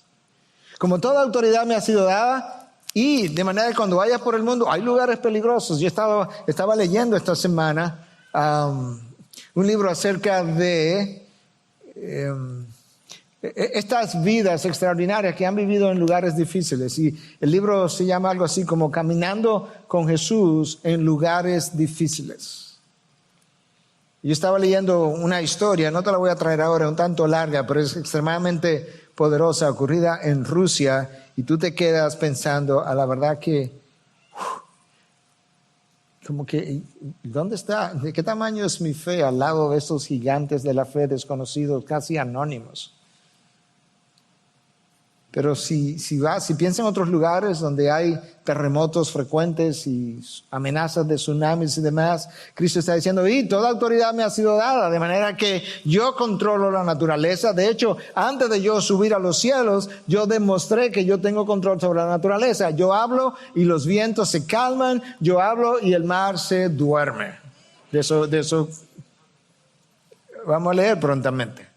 Como toda autoridad me ha sido dada, y de manera que cuando vayas por el mundo, hay lugares peligrosos. Yo estaba leyendo esta semana un libro acerca de estas vidas extraordinarias que han vivido en lugares difíciles, y el libro se llama algo así como Caminando con Jesús en lugares difíciles. Yo estaba leyendo una historia, no te la voy a traer ahora, un tanto larga, pero es extremadamente poderosa, ocurrida en Rusia, y tú te quedas pensando, a la verdad que, como que, ¿dónde está? ¿De qué tamaño es mi fe al lado de estos gigantes de la fe desconocidos, casi anónimos? Pero si piensas en otros lugares donde hay terremotos frecuentes y amenazas de tsunamis y demás, Cristo está diciendo, y toda autoridad me ha sido dada, de manera que yo controlo la naturaleza. De hecho, antes de yo subir a los cielos, yo demostré que yo tengo control sobre la naturaleza. Yo hablo y los vientos se calman, yo hablo y el mar se duerme. De eso vamos a leer prontamente.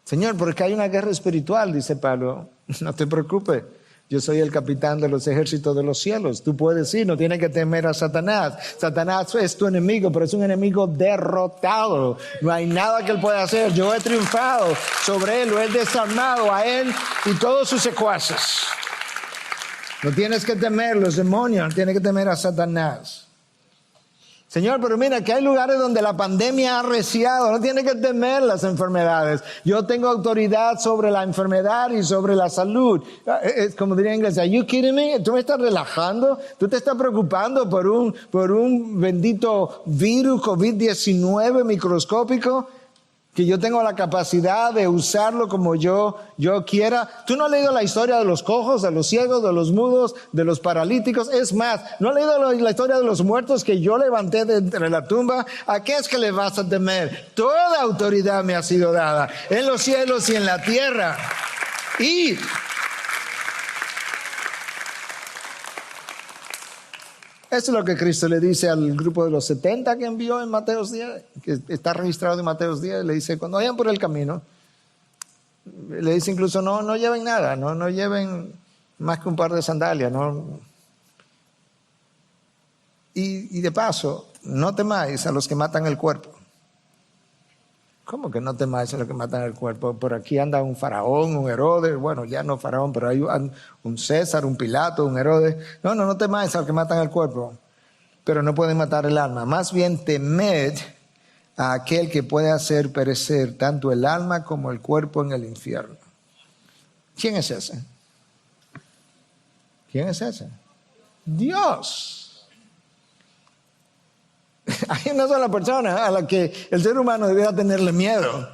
Señor, porque hay una guerra espiritual, dice Pablo. No te preocupes, yo soy el capitán de los ejércitos de los cielos. Tú puedes ir, no tienes que temer a Satanás. Satanás es tu enemigo, pero es un enemigo derrotado. No hay nada que él pueda hacer. Yo he triunfado sobre él, lo he desarmado a él y todos sus secuaces. No tienes que temer los demonios, no tienes que temer a Satanás. Señor, pero mira que hay lugares donde la pandemia ha arreciado, no tiene que temer las enfermedades. Yo tengo autoridad sobre la enfermedad y sobre la salud. Es como diría en inglés, ¿are you kidding me? ¿Tú me estás relajando? ¿Tú te estás preocupando por un bendito virus COVID-19 microscópico? Que yo tengo la capacidad de usarlo como yo quiera. ¿Tú no has leído la historia de los cojos, de los ciegos, de los mudos, de los paralíticos? Es más, ¿no has leído la historia de los muertos que yo levanté de entre la tumba? ¿A qué es que le vas a temer? Toda autoridad me ha sido dada en los cielos y en la tierra. Y eso es lo que Cristo le dice al grupo de los 70 que envió en Mateos 10, que está registrado en Mateos 10. Le dice, cuando vayan por el camino, le dice incluso, no lleven nada, no lleven más que un par de sandalias. No. Y de paso, no temáis a los que matan el cuerpo. ¿Cómo que no temáis a los que matan el cuerpo? Por aquí anda un faraón, un Herodes, bueno, ya no faraón, pero hay un César, un Pilato, un Herodes. No temáis a los que matan el cuerpo, pero no pueden matar el alma. Más bien temed a aquel que puede hacer perecer tanto el alma como el cuerpo en el infierno. ¿Quién es ese? ¿Quién es ese? Dios. Hay una sola persona a la que el ser humano debiera tenerle miedo.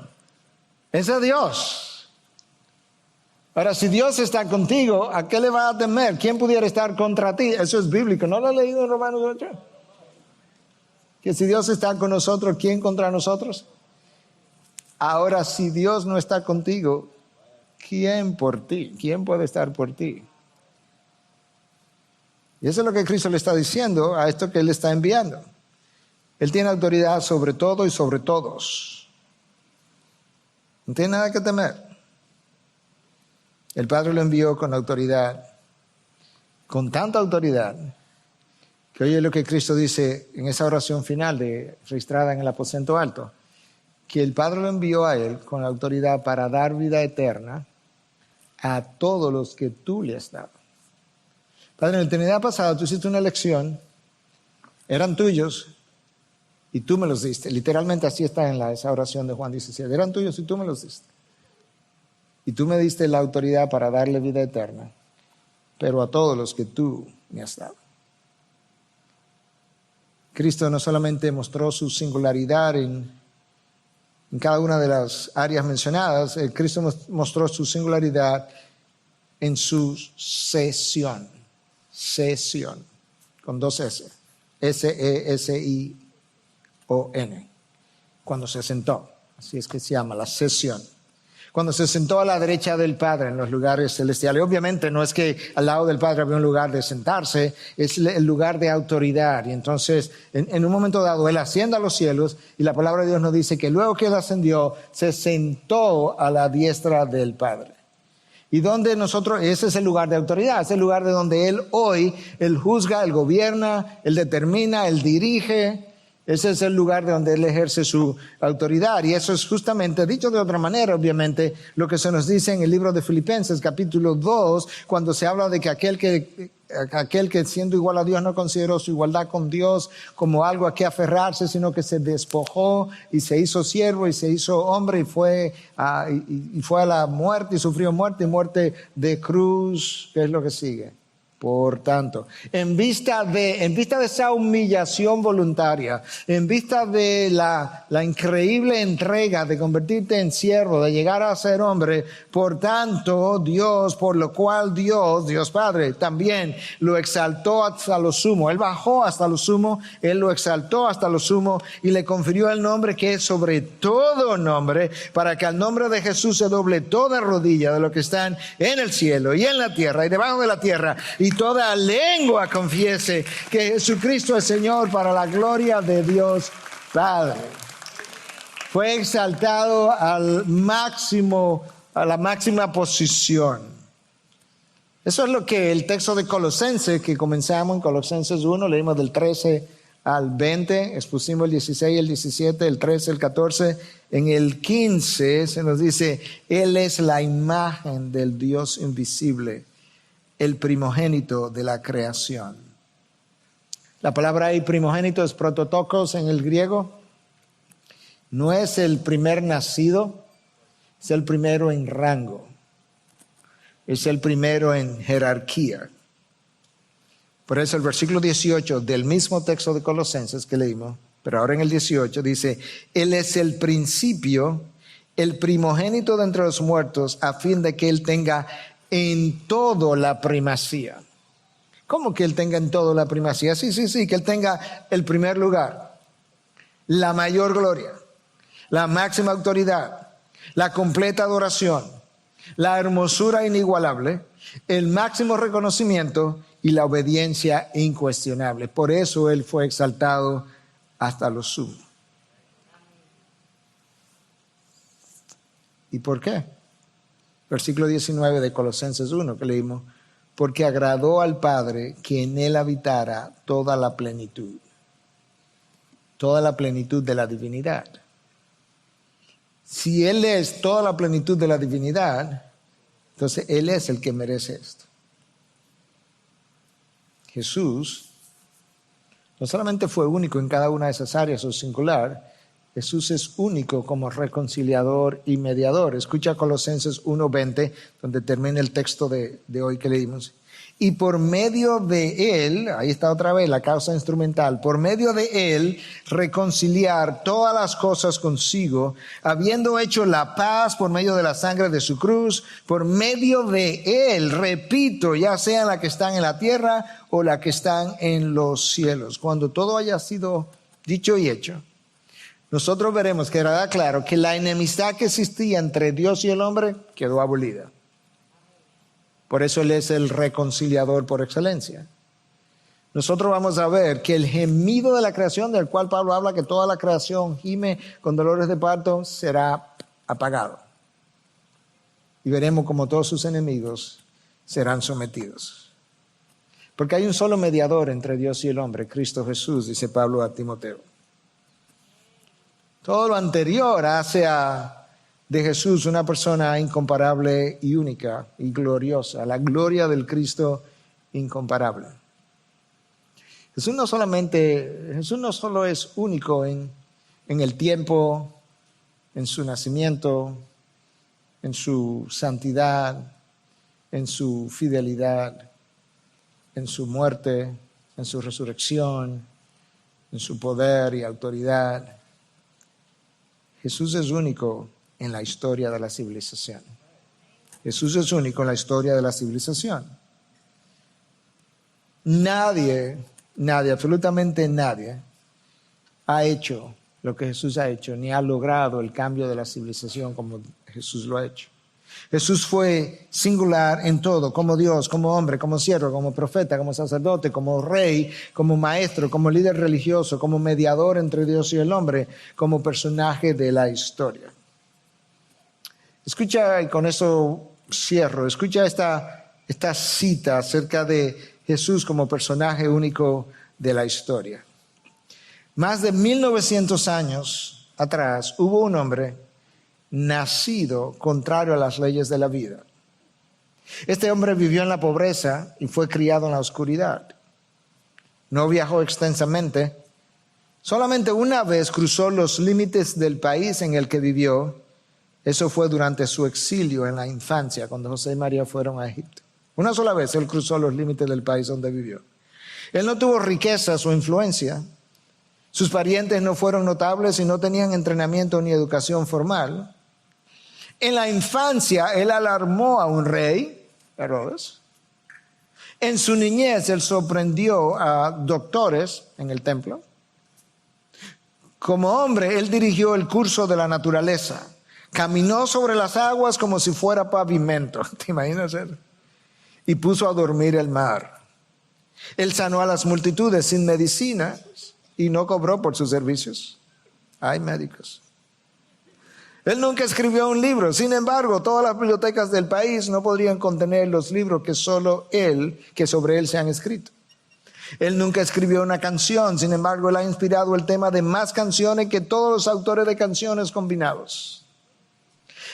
Ese es Dios. Ahora, si Dios está contigo, ¿a qué le vas a temer? ¿Quién pudiera estar contra ti? Eso es bíblico. ¿No lo has leído en Romanos 8? Que si Dios está con nosotros, ¿quién contra nosotros? Ahora, si Dios no está contigo, ¿quién por ti? ¿Quién puede estar por ti? Y eso es lo que Cristo le está diciendo a esto que Él está enviando. Él tiene autoridad sobre todo y sobre todos. No tiene nada que temer. El Padre lo envió con autoridad, con tanta autoridad, que oye lo que Cristo dice en esa oración final registrada en el aposento alto, que el Padre lo envió a Él con autoridad para dar vida eterna a todos los que tú le has dado. Padre, en la eternidad pasada tú hiciste una elección, eran tuyos, y tú me los diste. Literalmente así está en esa oración de Juan 17. Eran tuyos y tú me los diste. Y tú me diste la autoridad para darle vida eterna, pero a todos los que tú me has dado. Cristo no solamente mostró su singularidad en cada una de las áreas mencionadas, Cristo mostró su singularidad en su sesión, con dos S, S-E-S-I-O-N, cuando se sentó, así es que se llama la sesión. Cuando se sentó a la derecha del Padre en los lugares celestiales. Obviamente no es que al lado del Padre había un lugar de sentarse, es el lugar de autoridad. Y entonces, en un momento dado, Él asciende a los cielos y la palabra de Dios nos dice que luego que Él ascendió, se sentó a la diestra del Padre. Y donde nosotros, ese es el lugar de autoridad, es el lugar de donde Él hoy, Él juzga, Él gobierna, Él determina, Él dirige. Ese es el lugar de donde Él ejerce su autoridad. Y eso es justamente, dicho de otra manera, obviamente, lo que se nos dice en el libro de Filipenses, capítulo 2, cuando se habla de que aquel que siendo igual a Dios no consideró su igualdad con Dios como algo a que aferrarse, sino que se despojó y se hizo siervo y se hizo hombre y fue a la muerte y sufrió muerte y muerte de cruz. ¿Qué es lo que sigue? Por tanto, en vista de esa humillación voluntaria, en vista de la increíble entrega de convertirte en siervo, de llegar a ser hombre, por tanto, por lo cual Dios Padre, también lo exaltó hasta lo sumo. Él bajó hasta lo sumo, Él lo exaltó hasta lo sumo y le confirió el nombre que es sobre todo nombre, para que al nombre de Jesús se doble toda rodilla de los que están en el cielo y en la tierra y debajo de la tierra, y toda lengua confiese que Jesucristo es Señor, para la gloria de Dios Padre. Fue exaltado a la máxima posición. Eso es lo que el texto de Colosenses, que comenzamos en Colosenses 1, leímos del 13 al 20, expusimos el 16, el 17, el 13, el 14. En el 15 se nos dice, Él es la imagen del Dios invisible, el primogénito de la creación. La palabra ahí primogénito es prototokos en el griego. No es el primer nacido, es el primero en rango. Es el primero en jerarquía. Por eso el versículo 18 del mismo texto de Colosenses que leímos, pero ahora en el 18 dice, Él es el principio, el primogénito de entre los muertos, a fin de que Él tenga en todo la primacía. ¿Cómo que Él tenga en todo la primacía? Sí, que Él tenga el primer lugar, la mayor gloria, la máxima autoridad, la completa adoración, la hermosura inigualable, el máximo reconocimiento y la obediencia incuestionable. Por eso Él fue exaltado hasta lo sumo. ¿Y por qué? Versículo 19 de Colosenses 1 que leímos. Porque agradó al Padre que en Él habitara toda la plenitud de la divinidad. Si Él es toda la plenitud de la divinidad, entonces Él es el que merece esto. Jesús no solamente fue único en cada una de esas áreas o singular, Jesús es único como reconciliador y mediador. Escucha Colosenses 1:20, donde termina el texto de hoy que leímos. Y por medio de Él, ahí está otra vez la causa instrumental, por medio de Él reconciliar todas las cosas consigo, habiendo hecho la paz por medio de la sangre de su cruz, por medio de Él, repito, ya sean las que están en la tierra o las que están en los cielos. Cuando todo haya sido dicho y hecho, nosotros veremos que quedará claro que la enemistad que existía entre Dios y el hombre quedó abolida. Por eso Él es el reconciliador por excelencia. Nosotros vamos a ver que el gemido de la creación, del cual Pablo habla, que toda la creación gime con dolores de parto, será apagado. Y veremos cómo todos sus enemigos serán sometidos. Porque hay un solo mediador entre Dios y el hombre, Cristo Jesús, dice Pablo a Timoteo. Todo lo anterior hace de Jesús una persona incomparable y única y gloriosa, la gloria del Cristo incomparable. Jesús no solo es único en el tiempo, en su nacimiento, en su santidad, en su fidelidad, en su muerte, en su resurrección, en su poder y autoridad. Jesús es único en la historia de la civilización. Jesús es único en la historia de la civilización. Nadie, absolutamente nadie ha hecho lo que Jesús ha hecho, ni ha logrado el cambio de la civilización como Jesús lo ha hecho. Jesús fue singular en todo, como Dios, como hombre, como siervo, como profeta, como sacerdote, como rey, como maestro, como líder religioso, como mediador entre Dios y el hombre, como personaje de la historia. Escucha, y con eso cierro, escucha esta cita acerca de Jesús como personaje único de la historia. Más de 1900 años atrás hubo un hombre nacido contrario a las leyes de la vida. Este hombre vivió en la pobreza y fue criado en la oscuridad. No viajó extensamente. Solamente una vez cruzó los límites del país en el que vivió. Eso fue durante su exilio en la infancia, cuando José y María fueron a Egipto. Una sola vez él cruzó los límites del país donde vivió. Él no tuvo riquezas o influencia. Sus parientes no fueron notables y no tenían entrenamiento ni educación formal. En la infancia él alarmó a un rey, Herodes. En su niñez él sorprendió a doctores en el templo. Como hombre él dirigió el curso de la naturaleza. Caminó sobre las aguas como si fuera pavimento. ¿Te imaginas eso? Y puso a dormir el mar. Él sanó a las multitudes sin medicina y no cobró por sus servicios. Hay médicos. Él nunca escribió un libro. Sin embargo, todas las bibliotecas del país no podrían contener los libros que sobre él se han escrito. Él nunca escribió una canción. Sin embargo, él ha inspirado el tema de más canciones que todos los autores de canciones combinados.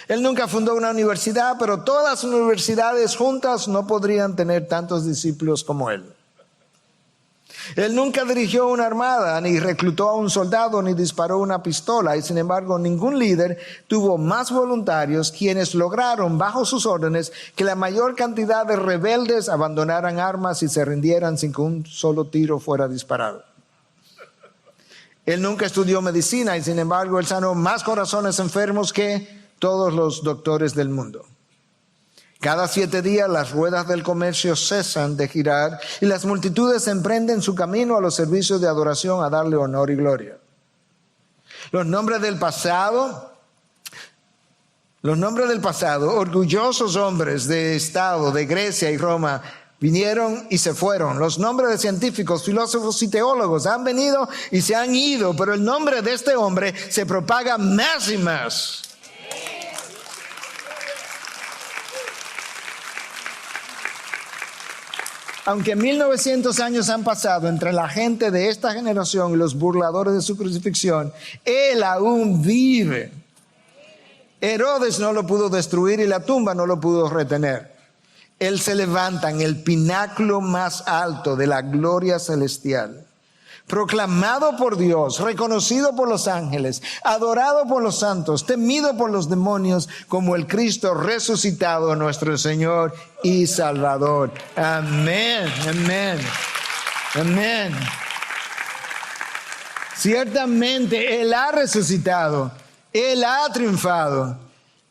Él nunca fundó una universidad, pero todas las universidades juntas no podrían tener tantos discípulos como él. Él nunca dirigió una armada, ni reclutó a un soldado, ni disparó una pistola. Y sin embargo, ningún líder tuvo más voluntarios quienes lograron, bajo sus órdenes, que la mayor cantidad de rebeldes abandonaran armas y se rindieran sin que un solo tiro fuera disparado. Él nunca estudió medicina y sin embargo, él sanó más corazones enfermos que todos los doctores del mundo. Cada 7 días las ruedas del comercio cesan de girar y las multitudes emprenden su camino a los servicios de adoración a darle honor y gloria. Los nombres del pasado, orgullosos hombres de Estado de Grecia y Roma, vinieron y se fueron. Los nombres de científicos, filósofos y teólogos han venido y se han ido, pero el nombre de este hombre se propaga más y más. Aunque 1900 años han pasado entre la gente de esta generación y los burladores de su crucifixión, Él aún vive. Herodes no lo pudo destruir y la tumba no lo pudo retener. Él se levanta en el pináculo más alto de la gloria celestial, proclamado por Dios, reconocido por los ángeles, adorado por los santos, temido por los demonios, como el Cristo resucitado, nuestro Señor y Salvador. Amén, amén, amén. Ciertamente Él ha resucitado, Él ha triunfado.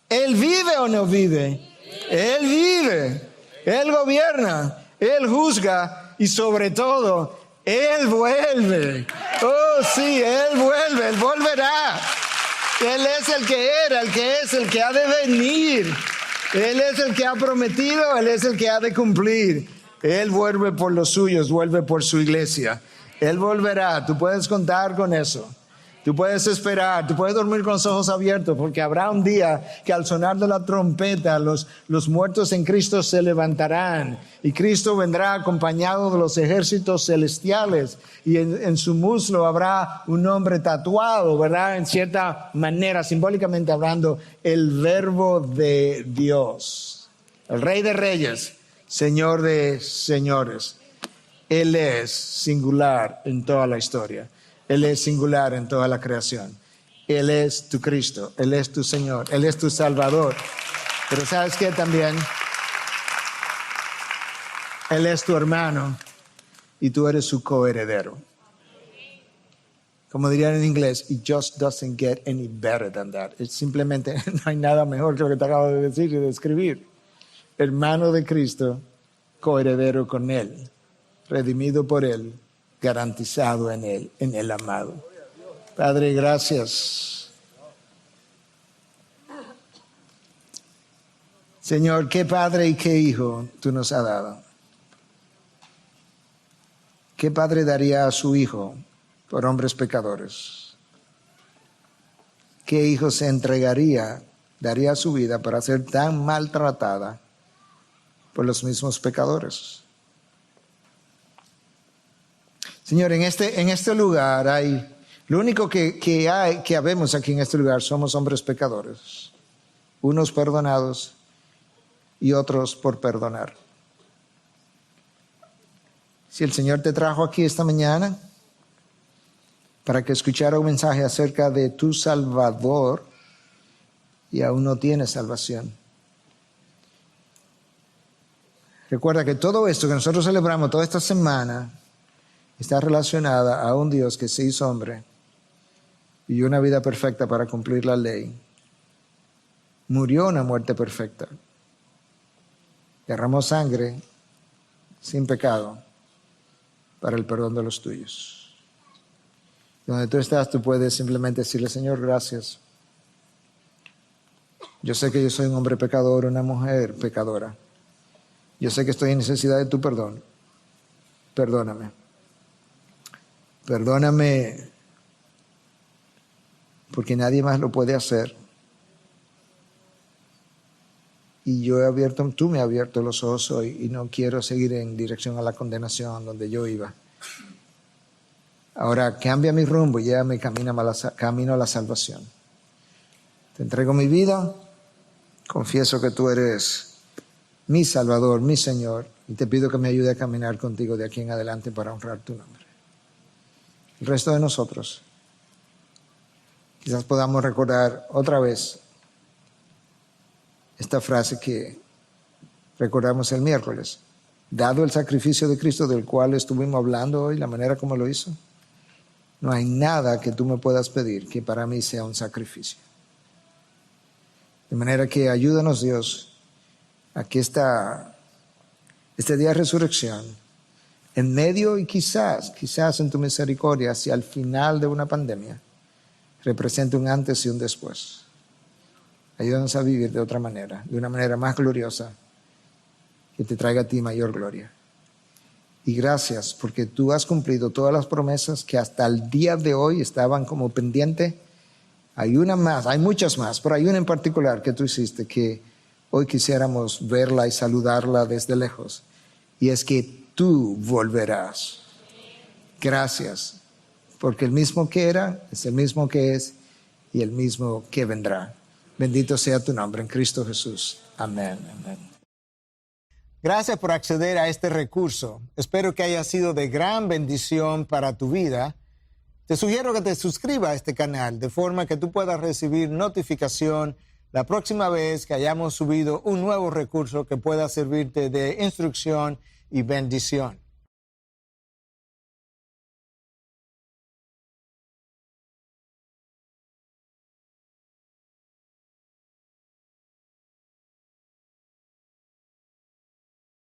¿Él vive o no vive? Él vive, Él gobierna, Él juzga y sobre todo, Él vuelve. Oh sí, Él vuelve, Él volverá. Él es el que era, el que es, el que ha de venir. Él es el que ha prometido, Él es el que ha de cumplir. Él vuelve por los suyos, vuelve por su iglesia. Él volverá, tú puedes contar con eso. Tú puedes esperar, tú puedes dormir con los ojos abiertos, porque habrá un día que al sonar de la trompeta los muertos en Cristo se levantarán y Cristo vendrá acompañado de los ejércitos celestiales y en su muslo habrá un nombre tatuado, ¿verdad? En cierta manera, simbólicamente hablando, el Verbo de Dios, el Rey de Reyes, Señor de Señores. Él es singular en toda la historia. Él es singular en toda la creación. Él es tu Cristo, Él es tu Señor, Él es tu Salvador. Pero ¿sabes qué también? Él es tu hermano y tú eres su coheredero. Como dirían en inglés, it just doesn't get any better than that. Es simplemente no hay nada mejor que lo que te acabo de decir y de escribir. Hermano de Cristo, coheredero con Él, redimido por Él, garantizado en Él, en el amado. Padre, gracias. Señor, qué padre y qué hijo tú nos has dado. ¿Qué padre daría a su hijo por hombres pecadores? ¿Qué hijo se entregaría, daría su vida para ser tan maltratada por los mismos pecadores? Señor, en este lugar hay, lo único que habemos aquí en este lugar somos hombres pecadores, unos perdonados y otros por perdonar. Si el Señor te trajo aquí esta mañana para que escuchara un mensaje acerca de tu Salvador y aún no tienes salvación, recuerda que todo esto que nosotros celebramos toda esta semana está relacionada a un Dios que se hizo hombre, vivió una vida perfecta para cumplir la ley, murió una muerte perfecta, derramó sangre sin pecado para el perdón de los tuyos. Donde tú estás, tú puedes simplemente decirle: Señor, gracias. Yo sé que yo soy un hombre pecador, una mujer pecadora. Yo sé que estoy en necesidad de tu perdón. Perdóname. Perdóname porque nadie más lo puede hacer. Y tú me has abierto los ojos hoy y no quiero seguir en dirección a la condenación donde yo iba. Ahora cambia mi rumbo y llévame camino a la salvación. Te entrego mi vida, confieso que tú eres mi Salvador, mi Señor, y te pido que me ayude a caminar contigo de aquí en adelante para honrar tu nombre. el resto de nosotros, quizás podamos recordar otra vez esta frase que recordamos el miércoles. Dado el sacrificio de Cristo del cual estuvimos hablando hoy, la manera como lo hizo, no hay nada que tú me puedas pedir que para mí sea un sacrificio. De manera que ayúdanos, Dios, a que este día de resurrección, en medio y quizás en tu misericordia, hacia el final de una pandemia, represente un antes y un después. Ayúdanos a vivir de otra manera, de una manera más gloriosa, que te traiga a ti mayor gloria. Y gracias porque tú has cumplido todas las promesas que hasta el día de hoy estaban como pendiente. Hay una más, hay muchas más, pero hay una en particular que tú hiciste que hoy quisiéramos verla y saludarla desde lejos. Y es que tú volverás. Gracias, porque el mismo que era es el mismo que es y el mismo que vendrá. Bendito sea tu nombre en Cristo Jesús. Amén. Amén. Gracias por acceder a este recurso. Espero que haya sido de gran bendición para tu vida. Te sugiero que te suscribas a este canal de forma que tú puedas recibir notificación la próxima vez que hayamos subido un nuevo recurso que pueda servirte de instrucción y bendición.